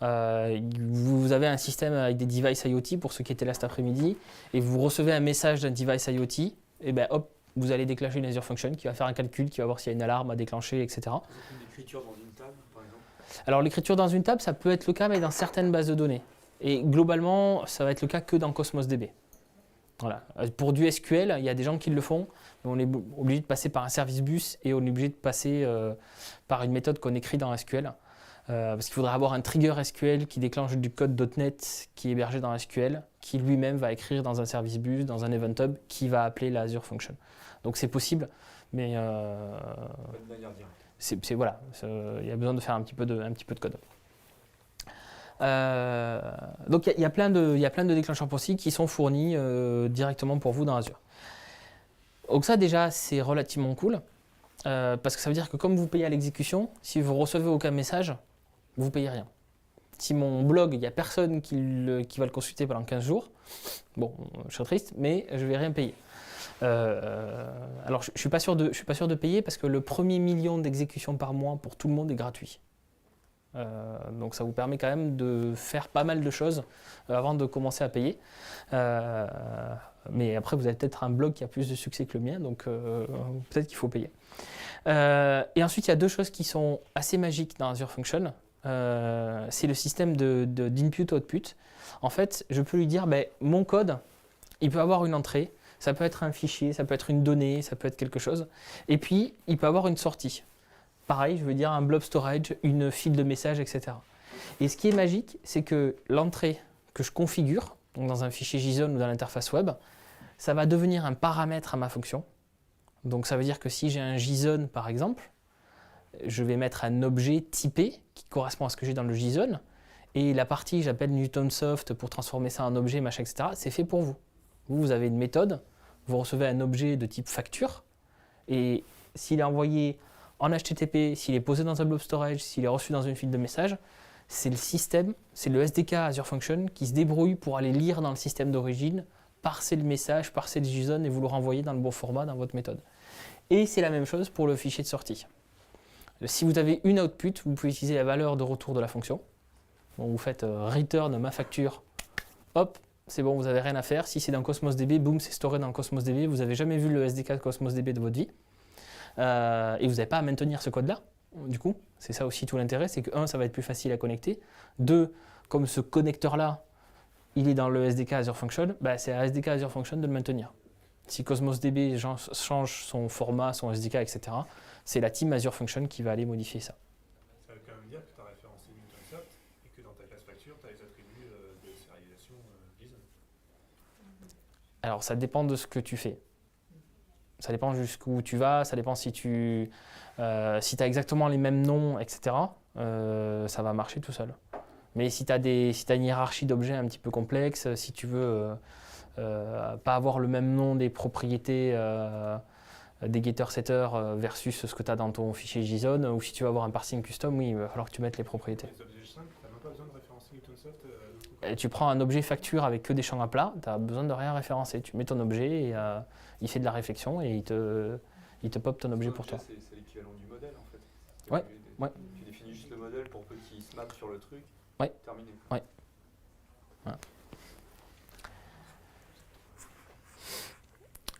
Vous avez un système avec des devices IoT pour ceux qui étaient là cet après-midi et vous recevez un message d'un device IoT et hop, vous allez déclencher une Azure Function qui va faire un calcul, qui va voir s'il y a une alarme à déclencher, etc. Une écriture dans une table, par exemple. Alors l'écriture dans une table, ça peut être le cas mais dans certaines bases de données. Et globalement, ça va être le cas que dans Cosmos DB. Voilà. Pour du SQL, il y a des gens qui le font, mais on est obligé de passer par un service bus et on est obligé de passer par une méthode qu'on écrit dans SQL. Parce qu'il faudrait avoir un trigger SQL qui déclenche du code .NET qui est hébergé dans SQL, qui lui-même va écrire dans un service bus, dans un event hub, qui va appeler la Azure Function. Donc c'est possible, mais voilà, il y a besoin de faire un petit peu de code. Donc il y a plein de déclencheurs possibles qui sont fournis directement pour vous dans Azure. Donc ça déjà c'est relativement cool, parce que ça veut dire que comme vous payez à l'exécution, si vous recevez aucun message, vous ne payez rien. Si mon blog, il n'y a personne qui va le consulter pendant 15 jours, bon, je serais triste, mais je ne vais rien payer. Alors, je ne suis pas sûr de payer parce que le premier million d'exécutions par mois pour tout le monde est gratuit. Donc, ça vous permet quand même de faire pas mal de choses avant de commencer à payer. Mais après, vous avez peut-être un blog qui a plus de succès que le mien, donc peut-être qu'il faut payer. Et ensuite, il y a deux choses qui sont assez magiques dans Azure Function. C'est le système d'input-output. En fait, je peux lui dire, mon code, il peut avoir une entrée, ça peut être un fichier, ça peut être une donnée, ça peut être quelque chose. Et puis, il peut avoir une sortie. Pareil, je veux dire un blob storage, une file de messages, etc. Et ce qui est magique, c'est que l'entrée que je configure, donc dans un fichier JSON ou dans l'interface web, ça va devenir un paramètre à ma fonction. Donc ça veut dire que si j'ai un JSON par exemple, je vais mettre un objet typé qui correspond à ce que j'ai dans le JSON, et la partie j'appelle Newtonsoft pour transformer ça en objet, machin, etc. C'est fait pour vous. Vous avez une méthode, vous recevez un objet de type facture, et s'il est envoyé en HTTP, s'il est posé dans un blob storage, s'il est reçu dans une file de messages, c'est le système, c'est le SDK Azure Function qui se débrouille pour aller lire dans le système d'origine, parser le message, parser le JSON et vous le renvoyer dans le bon format dans votre méthode. Et c'est la même chose pour le fichier de sortie. Si vous avez une output, vous pouvez utiliser la valeur de retour de la fonction. Donc vous faites return ma facture, hop, c'est bon, vous n'avez rien à faire. Si c'est dans Cosmos DB, boum, c'est storé dans Cosmos DB. Vous n'avez jamais vu le SDK de Cosmos DB de votre vie. Et vous n'avez pas à maintenir ce code-là. Du coup, c'est ça aussi tout l'intérêt, c'est que 1, ça va être plus facile à connecter. 2, comme ce connecteur-là, il est dans le SDK Azure Function, bah, c'est à SDK Azure Function de le maintenir. Si Cosmos DB change son format, son SDK, etc., c'est la team Azure Function qui va aller modifier ça. Ça veut quand même dire que tu as référencé Newtonsoft et que dans ta classe facture, tu as les attributs de sérialisation JSON. Alors, ça dépend de ce que tu fais. Ça dépend jusqu'où tu vas, ça dépend si tu as exactement les mêmes noms, etc., ça va marcher tout seul. Mais si tu as une hiérarchie d'objets un petit peu complexe, si tu veux pas avoir le même nom des propriétés des getter-setters versus ce que tu as dans ton fichier JSON, ou si tu veux avoir un parsing custom, oui, il va falloir que tu mettes les propriétés. Les objets simples, tu n'as même pas besoin de référencer Newtonsoft. Et tu prends un objet facture avec que des champs à plat, tu n'as besoin de rien référencer. Tu mets ton objet et il fait de la réflexion et il te pop ton objet pour toi. C'est l'équivalent du modèle en fait. Ouais, ouais. Tu définis juste le modèle pour peu qu'il se mappe sur le truc. Ouais. Terminé. Ouais. Voilà.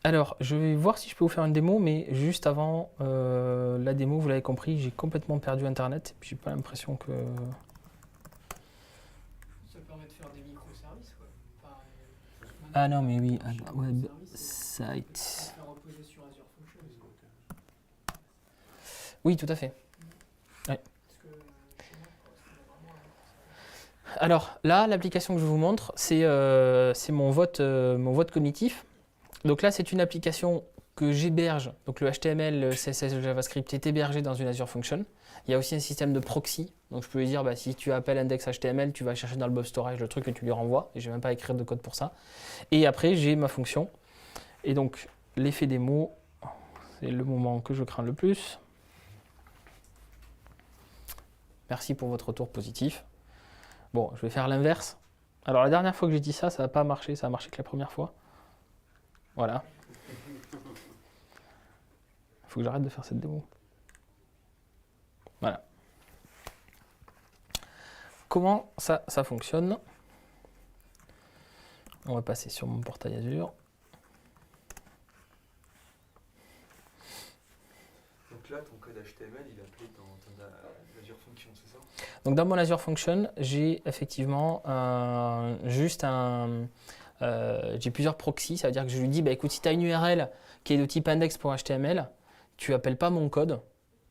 Alors, je vais voir si je peux vous faire une démo, mais juste avant la démo, vous l'avez compris, j'ai complètement perdu Internet. Et puis, j'ai pas l'impression que... Ça permet de faire des microservices, quoi. Enfin, Ah non, mais oui, web microservices, site. faire reposer sur Azure Functions. Oui, tout à fait. Parce que chez moi, ça correspond vraiment à Alors là, l'application que je vous montre, c'est mon vote cognitif. Donc là, c'est une application que j'héberge. Donc le HTML, le CSS, le JavaScript est hébergé dans une Azure Function. Il y a aussi un système de proxy. Donc je peux lui dire, bah, si tu appelles index HTML, tu vas chercher dans le Blob Storage le truc et tu lui renvoies. Et je n'ai même pas à écrire de code pour ça. Et après, j'ai ma fonction. Et donc, l'effet démo, c'est le moment que je crains le plus. Merci pour votre retour positif. Bon, je vais faire l'inverse. Alors la dernière fois que j'ai dit ça, ça n'a pas marché. Ça a marché que la première fois. Voilà. Il faut que j'arrête de faire cette démo. Voilà. Comment ça fonctionne? On va passer sur mon portail Azure. Donc là, ton code HTML, il est appelé dans Azure Function, c'est ça? Donc dans mon Azure Function, j'ai effectivement j'ai plusieurs proxys. Ça veut dire que je lui dis, bah, écoute, si tu as une URL qui est de type index.html, tu n'appelles pas mon code.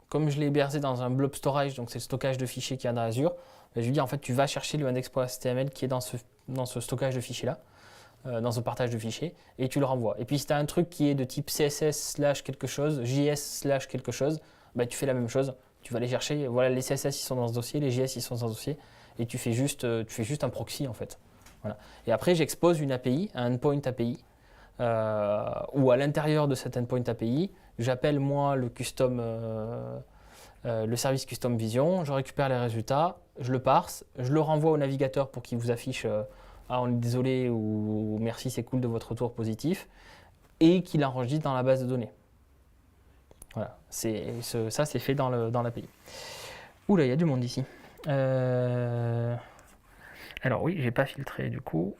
Comme je l'ai hébergé dans un blob storage, donc c'est le stockage de fichiers qu'il y a dans Azure, bah, je lui dis, en fait, tu vas chercher le index.html qui est dans ce stockage de fichiers-là, dans ce partage de fichiers, et tu le renvoies. Et puis si tu as un truc qui est de type CSS/ quelque chose, JS/ quelque chose, bah, tu fais la même chose. Tu vas aller chercher, voilà, les CSS ils sont dans ce dossier, les JS ils sont dans ce dossier, et tu fais juste un proxy en fait. Voilà. Et après j'expose une API, un endpoint API, où à l'intérieur de cet endpoint API, j'appelle moi le service Custom Vision, je récupère les résultats, je le parse, je le renvoie au navigateur pour qu'il vous affiche ah on est désolé ou merci c'est cool de votre retour positif, et qu'il enregistre dans la base de données. Voilà, ça c'est fait dans l'API. Oula, il y a du monde ici. Alors oui, j'ai pas filtré du coup.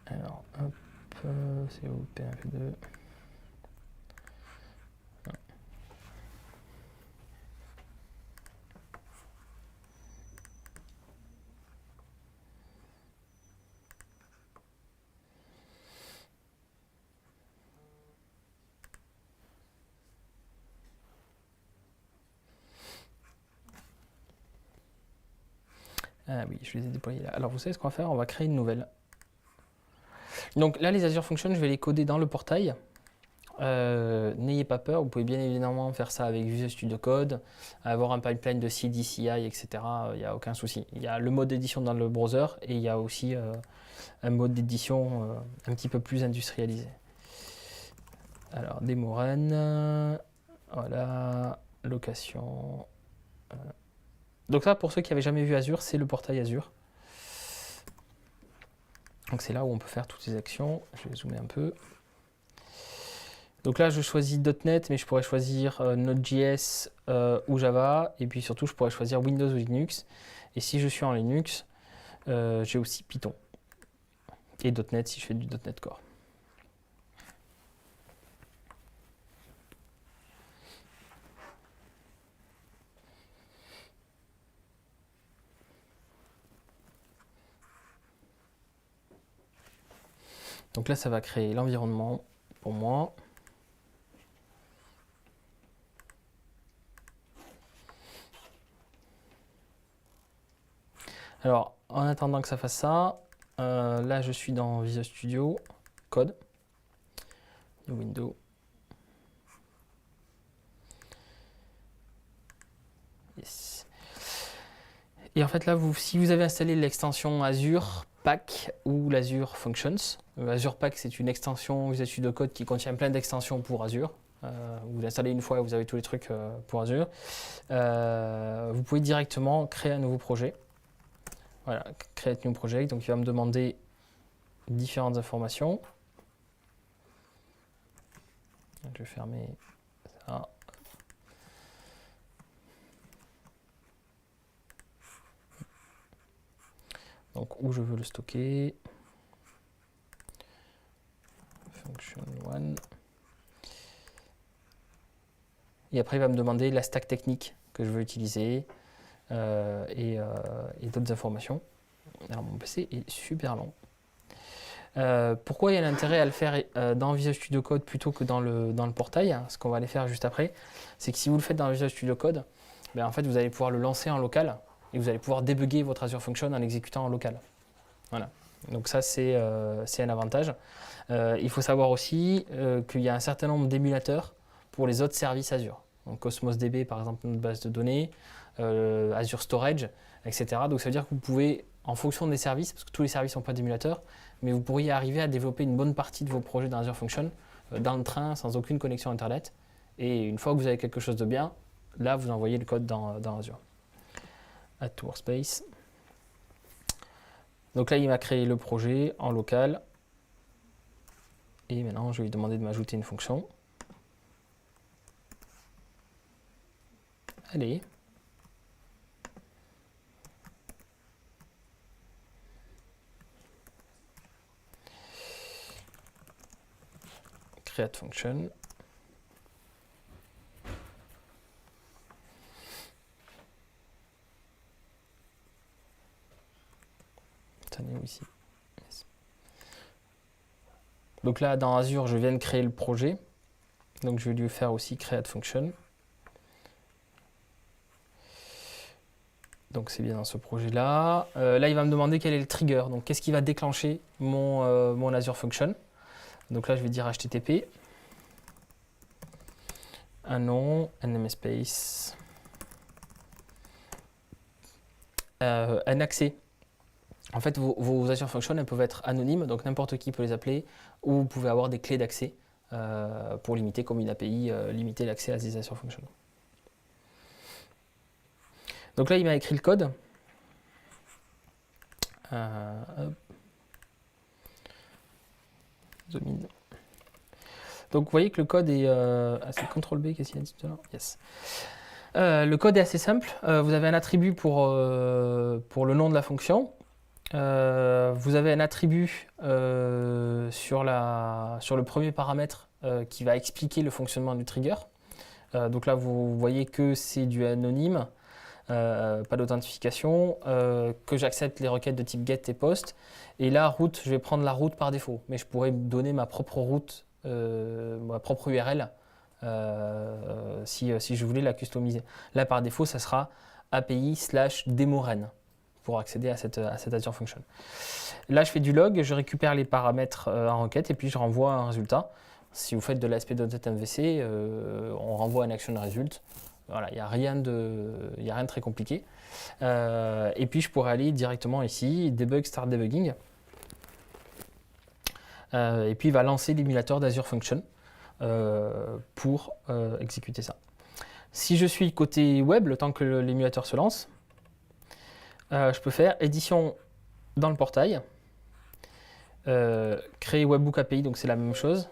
Alors hop, c'est où PF2. Ah oui, je les ai déployés là. Alors vous savez ce qu'on va faire? On va créer une nouvelle. Donc là, les Azure Functions, je vais les coder dans le portail. N'ayez pas peur, vous pouvez bien évidemment faire ça avec Visual Studio Code, avoir un pipeline de CI, CI, etc. Il n'y a aucun souci. Il y a le mode d'édition dans le browser et il y a aussi un mode d'édition un petit peu plus industrialisé. Alors, démo run, voilà, location. Donc ça, pour ceux qui n'avaient jamais vu Azure, c'est le portail Azure. Donc c'est là où on peut faire toutes ces actions. Je vais zoomer un peu. Donc là, je choisis .NET, mais je pourrais choisir Node.js ou Java. Et puis surtout, je pourrais choisir Windows ou Linux. Et si je suis en Linux, j'ai aussi Python. Et .NET si je fais du .NET Core. Donc là, ça va créer l'environnement pour moi. Alors, en attendant que ça fasse ça, là, je suis dans Visual Studio, Code, New Window. Yes. Et en fait, là, si vous avez installé l'extension Azure Pack ou l'Azure Functions, Azure Pack, c'est une extension Visual Studio Code qui contient plein d'extensions pour Azure. Vous l'installez une fois et vous avez tous les trucs pour Azure. Vous pouvez directement créer un nouveau projet. Voilà, Create New Project. Donc, il va me demander différentes informations. Je vais fermer ça. Donc, où je veux le stocker. Function 1. Et après, il va me demander la stack technique que je veux utiliser et d'autres informations. Alors, mon PC est super long. Pourquoi il y a l'intérêt à le faire dans Visual Studio Code plutôt que dans le portail, hein, ce qu'on va aller faire juste après, c'est que si vous le faites dans Visual Studio Code, ben en fait, vous allez pouvoir le lancer en local et vous allez pouvoir débugger votre Azure Function en l'exécutant en local. Voilà. Donc ça, c'est un avantage. Il faut savoir aussi qu'il y a un certain nombre d'émulateurs pour les autres services Azure. Donc Cosmos DB, par exemple, notre base de données, Azure Storage, etc. Donc ça veut dire que vous pouvez, en fonction des services, parce que tous les services n'ont pas d'émulateur, mais vous pourriez arriver à développer une bonne partie de vos projets dans Azure Function dans le train, sans aucune connexion Internet. Et une fois que vous avez quelque chose de bien, là, vous envoyez le code dans Azure. Add to Workspace. Donc là, il m'a créé le projet en local. Et maintenant, je vais lui demander de m'ajouter une fonction. Allez. Create function. Ça est où ici? Yes. Donc là, dans Azure, je viens de créer le projet. Donc je vais lui faire aussi create function. Donc c'est bien dans ce projet-là. Là, il va me demander quel est le trigger. Donc qu'est-ce qui va déclencher mon Azure Function. Donc là, je vais dire HTTP. Un nom, un namespace. Un accès. En fait, vos Azure Functions, elles peuvent être anonymes, donc n'importe qui peut les appeler, ou vous pouvez avoir des clés d'accès pour limiter, comme une API, limiter l'accès à ces Azure Functions. Donc là, il m'a écrit le code. Zoom in. Donc vous voyez que le code est... c'est CTRL-B, qu'est-ce qu'il y a dit tout à l'heure? Yes. Le code est assez simple. Vous avez un attribut pour le nom de la fonction. Vous avez un attribut sur le premier paramètre qui va expliquer le fonctionnement du trigger. Donc là, vous voyez que c'est du anonyme. Pas d'authentification, que j'accepte les requêtes de type get et post. Et là, route, je vais prendre la route par défaut, mais je pourrais donner ma propre route, ma propre URL si je voulais la customiser. Là, par défaut, ça sera API/demoren pour accéder à cette Azure Function. Là, je fais du log, je récupère les paramètres en requête et puis je renvoie un résultat. Si vous faites de l'ASP.NET MVC, on renvoie un action result. Voilà, il n'y a rien de très compliqué. Et puis, je pourrais aller directement ici, debug, start debugging. Et puis, il va lancer l'émulateur d'Azure Function. pour exécuter ça. Si je suis côté web, le temps que l'émulateur se lance, je peux faire édition dans le portail, créer Webbook API, donc c'est la même chose.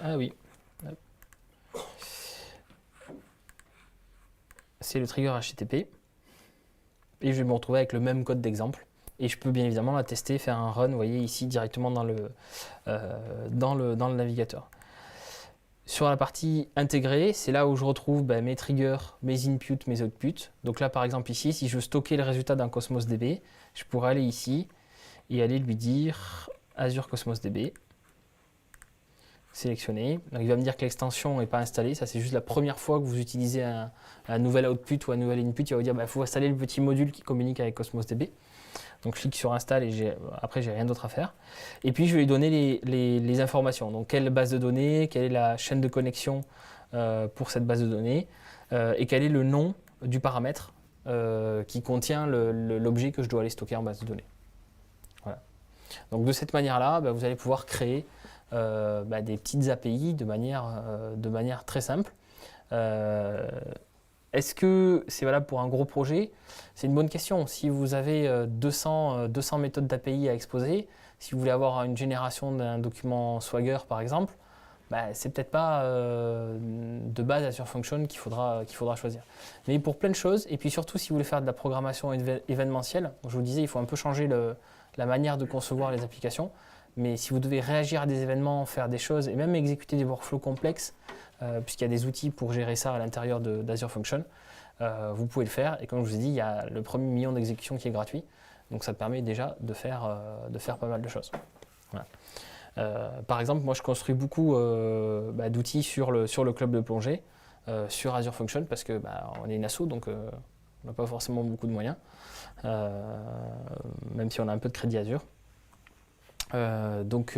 Ah oui. C'est le trigger HTTP. Et je vais me retrouver avec le même code d'exemple. Et je peux bien évidemment la tester, faire un run, vous voyez ici directement dans le navigateur. Sur la partie intégrée, c'est là où je retrouve mes triggers, mes inputs, mes outputs. Donc là par exemple ici, si je veux stocker le résultat d'un Cosmos DB, je pourrais aller ici et aller lui dire Azure Cosmos DB. Sélectionner. Donc il va me dire que l'extension n'est pas installée. Ça, c'est juste la première fois que vous utilisez un nouvel output ou un nouvel input. Il va vous dire qu'il faut installer le petit module qui communique avec Cosmos DB. Donc je clique sur install et après, j'ai rien d'autre à faire. Et puis, je vais lui donner les informations. Donc, quelle base de données, quelle est la chaîne de connexion pour cette base de données et quel est le nom du paramètre qui contient l'objet que je dois aller stocker en base de données. Voilà. Donc, de cette manière-là, vous allez pouvoir créer des petites API de manière très simple. Est-ce que c'est valable pour un gros projet? C'est une bonne question. Si vous avez 200 méthodes d'API à exposer, si vous voulez avoir une génération d'un document Swagger par exemple, c'est peut-être pas de base Azure Function qu'il faudra choisir. Mais pour plein de choses, et puis surtout si vous voulez faire de la programmation événementielle, je vous disais, il faut un peu changer la manière de concevoir les applications. Mais si vous devez réagir à des événements, faire des choses et même exécuter des workflows complexes, puisqu'il y a des outils pour gérer ça à l'intérieur d'Azure Function, vous pouvez le faire. Et comme je vous ai dit, il y a le premier million d'exécutions qui est gratuit. Donc ça permet déjà de faire pas mal de choses. Voilà. Par exemple, moi je construis beaucoup d'outils sur le club de plongée, sur Azure Function, parce que on est une asso, donc on n'a pas forcément beaucoup de moyens, même si on a un peu de crédit Azure. Donc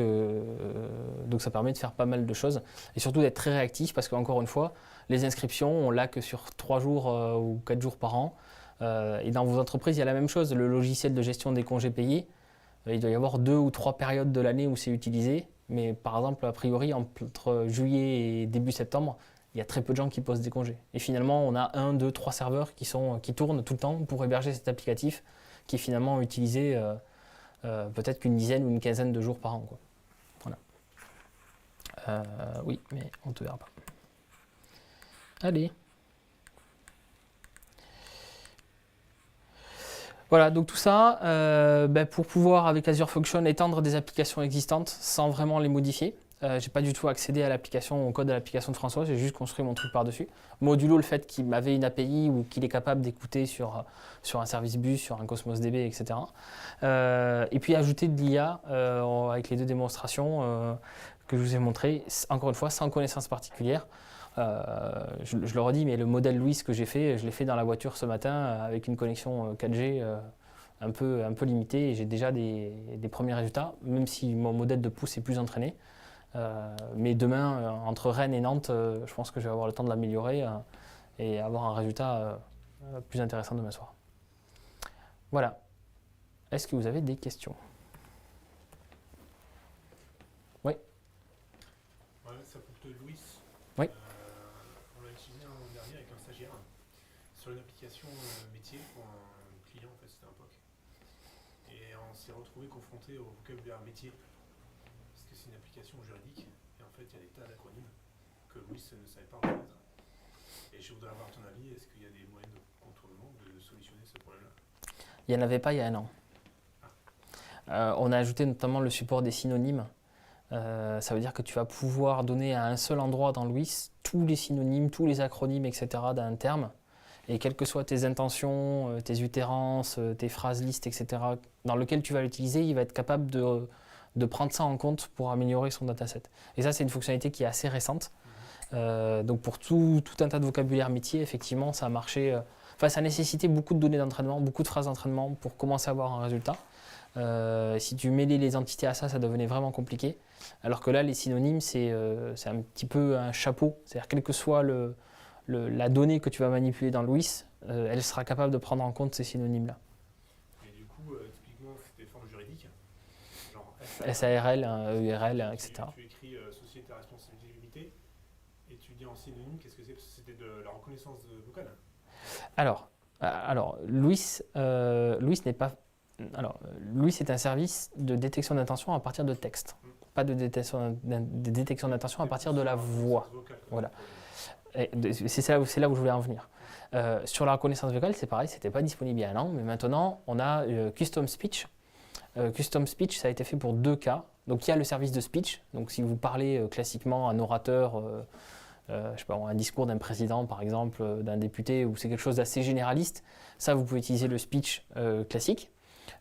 ça permet de faire pas mal de choses et surtout d'être très réactif parce qu'encore une fois, les inscriptions, on l'a que sur 3 jours ou 4 jours par an. Et dans vos entreprises, il y a la même chose. Le logiciel de gestion des congés payés, il doit y avoir 2 ou 3 périodes de l'année où c'est utilisé. Mais par exemple, a priori, entre juillet et début septembre, il y a très peu de gens qui posent des congés. Et finalement, on a 1, 2, 3 serveurs qui tournent tout le temps pour héberger cet applicatif qui est finalement utilisé peut-être qu'une dizaine ou une quinzaine de jours par an, quoi. Voilà. Oui, mais on ne te verra pas. Allez. Voilà, donc tout ça, pour pouvoir, avec Azure Function, étendre des applications existantes sans vraiment les modifier. J'ai pas du tout accédé à l'application, au code de l'application de François, j'ai juste construit mon truc par-dessus. Modulo le fait qu'il m'avait une API ou qu'il est capable d'écouter sur un service bus, sur un Cosmos DB, etc. Et puis ajouter de l'IA avec les 2 démonstrations que je vous ai montrées, encore une fois, sans connaissance particulière. Je le redis, mais le modèle Louis que j'ai fait, je l'ai fait dans la voiture ce matin avec une connexion 4G un peu limitée et j'ai déjà des premiers résultats, même si mon modèle de pouce est plus entraîné. Mais demain, entre Rennes et Nantes, je pense que je vais avoir le temps de l'améliorer et avoir un résultat plus intéressant demain soir. Voilà. Est-ce que vous avez des questions? Oui. Ouais, ça coûte Louis. Oui. On l'a utilisé l'an dernier avec un stagiaire sur une application métier pour un client, en fait, c'était un POC. Et on s'est retrouvé confronté au vocabulaire métier. Parce que c'est une application juridique, et en fait il y a des tas d'acronymes que Louis ne savait pas reconnaître. Et je voudrais avoir ton avis, est-ce qu'il y a des moyens de contournement de solutionner ce problème-là? Il n'y en avait pas il y a un an. On a ajouté notamment le support des synonymes. Ça veut dire que tu vas pouvoir donner à un seul endroit dans Louis tous les synonymes, tous les acronymes, etc. d'un terme. Et quelles que soient tes intentions, tes utérances, tes phrases listes, etc., dans lequel tu vas l'utiliser, il va être capable de prendre ça en compte pour améliorer son dataset. Et ça, c'est une fonctionnalité qui est assez récente. Donc pour tout un tas de vocabulaire métier, effectivement, ça a marché. Ça a nécessité beaucoup de données d'entraînement, beaucoup de phrases d'entraînement pour commencer à avoir un résultat. Si tu mêlais les entités à ça, ça devenait vraiment compliqué. Alors que là, les synonymes, c'est un petit peu un chapeau. C'est-à-dire, quelle que soit la donnée que tu vas manipuler dans Louis, elle sera capable de prendre en compte ces synonymes-là. Et du coup, typiquement, c'est des formes juridiques, genre SARL, EURL, etc. Tu écris société à responsabilité synonyme, qu'est-ce que c'est? Parce que c'était de la reconnaissance vocale. Alors Louis n'est pas. Alors, Louis est un service de détection d'intention à partir de texte, pas de détection d'intention à partir de la voix. Voilà. C'est là où je voulais en venir. Sur la reconnaissance vocale, c'est pareil, c'était pas disponible il y a un an, mais maintenant on a Custom Speech. Custom Speech, ça a été fait pour 2 cas. Donc il y a le service de speech. Donc si vous parlez classiquement à un orateur, je sais pas, un discours d'un président par exemple, d'un député, ou c'est quelque chose d'assez généraliste, ça vous pouvez utiliser le speech classique.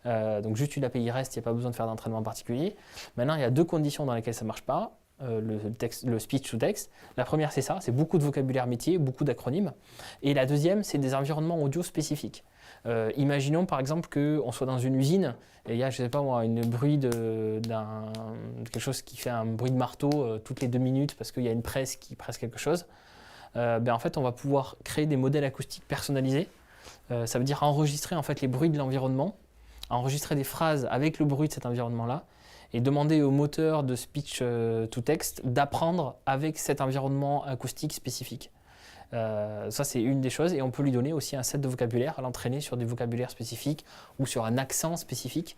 Donc juste une API REST, il n'y a pas besoin de faire d'entraînement particulier. Maintenant, il y a 2 conditions dans lesquelles ça ne marche pas. Le speech to text. La première, c'est ça, c'est beaucoup de vocabulaire métier, beaucoup d'acronymes. Et la deuxième, c'est des environnements audio spécifiques. Imaginons par exemple qu'on soit dans une usine et il y a, je sais pas moi, une bruit quelque chose qui fait un bruit de marteau toutes les 2 minutes parce qu'il y a une presse qui presse quelque chose. En fait, on va pouvoir créer des modèles acoustiques personnalisés. Ça veut dire enregistrer en fait les bruits de l'environnement, enregistrer des phrases avec le bruit de cet environnement-là et demander au moteur de speech to text d'apprendre avec cet environnement acoustique spécifique. Ça, c'est une des choses et on peut lui donner aussi un set de vocabulaire, à l'entraîner sur des vocabulaires spécifiques ou sur un accent spécifique.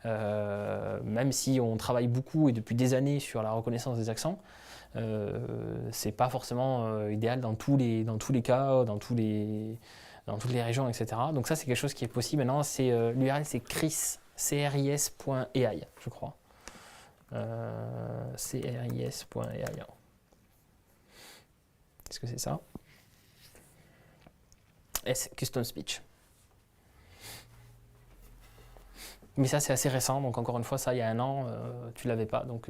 Même si on travaille beaucoup et depuis des années sur la reconnaissance des accents, c'est pas forcément idéal dans tous les cas, dans toutes les régions, etc. Donc ça, c'est quelque chose qui est possible. Maintenant, l'URL, c'est cris.ai, je crois. cris.ai. Est-ce que c'est ça? Custom Speech. Mais ça, c'est assez récent. Donc encore une fois, ça, il y a un an, tu l'avais pas. Donc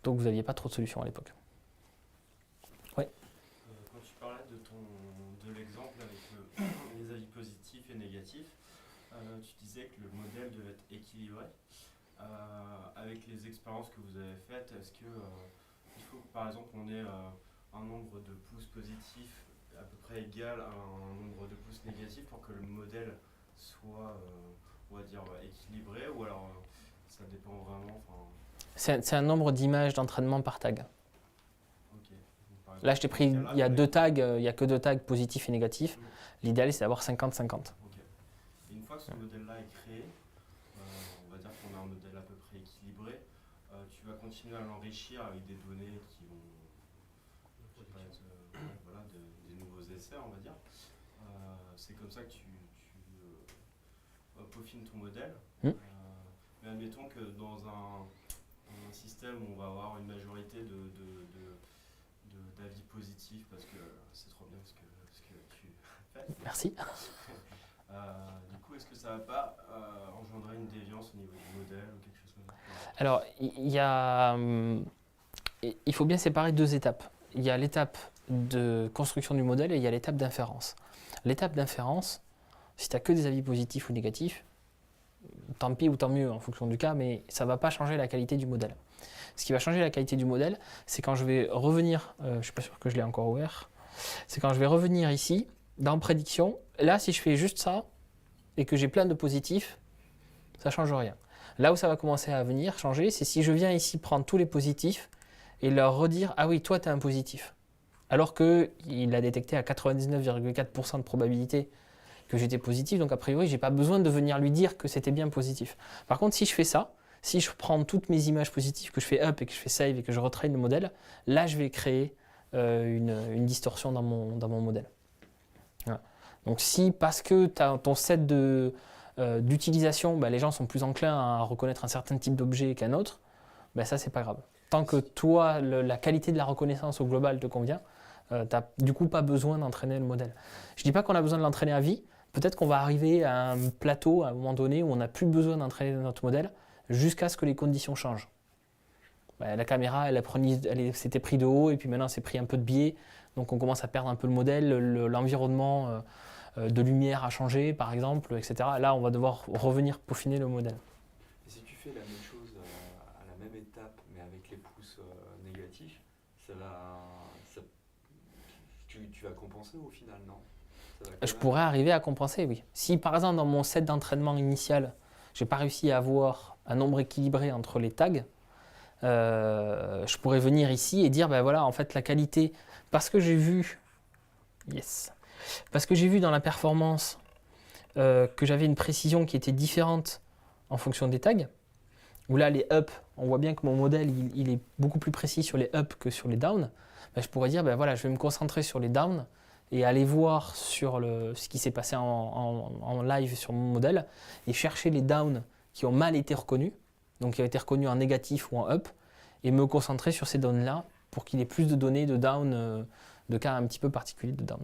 vous n'aviez pas trop de solutions à l'époque. Quand tu parlais de l'exemple avec les avis positifs et négatifs, tu disais que le modèle devait être équilibré. Avec les expériences que vous avez faites, est-ce que il faut que par exemple on ait un nombre de pouces positifs à peu près égal à un nombre de pouces négatifs pour que le modèle soit, on va dire, équilibré, ou alors ça dépend vraiment? C'est un nombre d'images d'entraînement par tag. Okay. Donc, Là, je t'ai pris, il y a 2 tags, il n'y a que 2 tags positifs et négatifs. L'idéal, c'est d'avoir 50-50. Okay. Et une fois que ce modèle-là est créé, on va dire qu'on a un modèle à peu près équilibré, tu vas continuer à l'enrichir avec des données qui vont être des nouveaux essais, on va dire. C'est comme ça que tu peaufines ton modèle. Mais admettons que dans un système où on va avoir une majorité d'avis positifs, parce que c'est trop bien ce que tu fais. Merci. Du coup, est-ce que ça ne va pas engendrer une déviance au niveau du modèle ou quelque chose comme ça? Alors, il faut bien séparer 2 étapes. Il y a l'étape de construction du modèle et il y a l'étape d'inférence. L'étape d'inférence, si tu n'as que des avis positifs ou négatifs, tant pis ou tant mieux en fonction du cas, mais ça ne va pas changer la qualité du modèle. Ce qui va changer la qualité du modèle, c'est quand je vais revenir, je ne suis pas sûr que je l'ai encore ouvert, c'est quand je vais revenir ici, dans prédiction. Là, si je fais juste ça et que j'ai plein de positifs, ça ne change rien. Là où ça va commencer à venir changer, c'est si je viens ici prendre tous les positifs et leur redire « Ah oui, toi, tu es un positif ». Alors qu'il a détecté à 99,4% de probabilité que j'étais positif, donc a priori, je n'ai pas besoin de venir lui dire que c'était bien positif. Par contre, si je fais ça, si je prends toutes mes images positives, que je fais up et que je fais save et que je retraîne le modèle, là, je vais créer une distorsion dans mon modèle. Voilà. Donc si, parce que ton set d'utilisation, les gens sont plus enclins à reconnaître un certain type d'objet qu'un autre, ça, c'est pas grave. Tant que toi, la qualité de la reconnaissance au global te convient, tu n'as du coup pas besoin d'entraîner le modèle. Je ne dis pas qu'on a besoin de l'entraîner à vie. Peut-être qu'on va arriver à un plateau à un moment donné où on n'a plus besoin d'entraîner notre modèle jusqu'à ce que les conditions changent. La caméra, elle s'était pris de haut et puis maintenant, c'est pris un peu de biais. Donc on commence à perdre un peu le modèle, l'environnement de lumière a changé, par exemple, etc. Là, on va devoir revenir peaufiner le modèle. Et si tu fais la même chose à la même étape, mais avec les pouces négatifs, tu vas compenser au final, non? Je pourrais arriver à compenser, oui. Si par exemple, dans mon set d'entraînement initial, je n'ai pas réussi à avoir un nombre équilibré entre les tags, je pourrais venir ici et dire, ben voilà, en fait, la qualité, parce que j'ai vu dans la performance que j'avais une précision qui était différente en fonction des tags, où là, les up, on voit bien que mon modèle, il est beaucoup plus précis sur les up que sur les down. Ben, je pourrais dire, ben voilà, je vais me concentrer sur les down et aller voir sur ce qui s'est passé en live sur mon modèle et chercher les downs qui ont mal été reconnus, donc qui ont été reconnus en négatif ou en up, et me concentrer sur ces downs-là pour qu'il y ait plus de données de down, de cas un petit peu particuliers de down.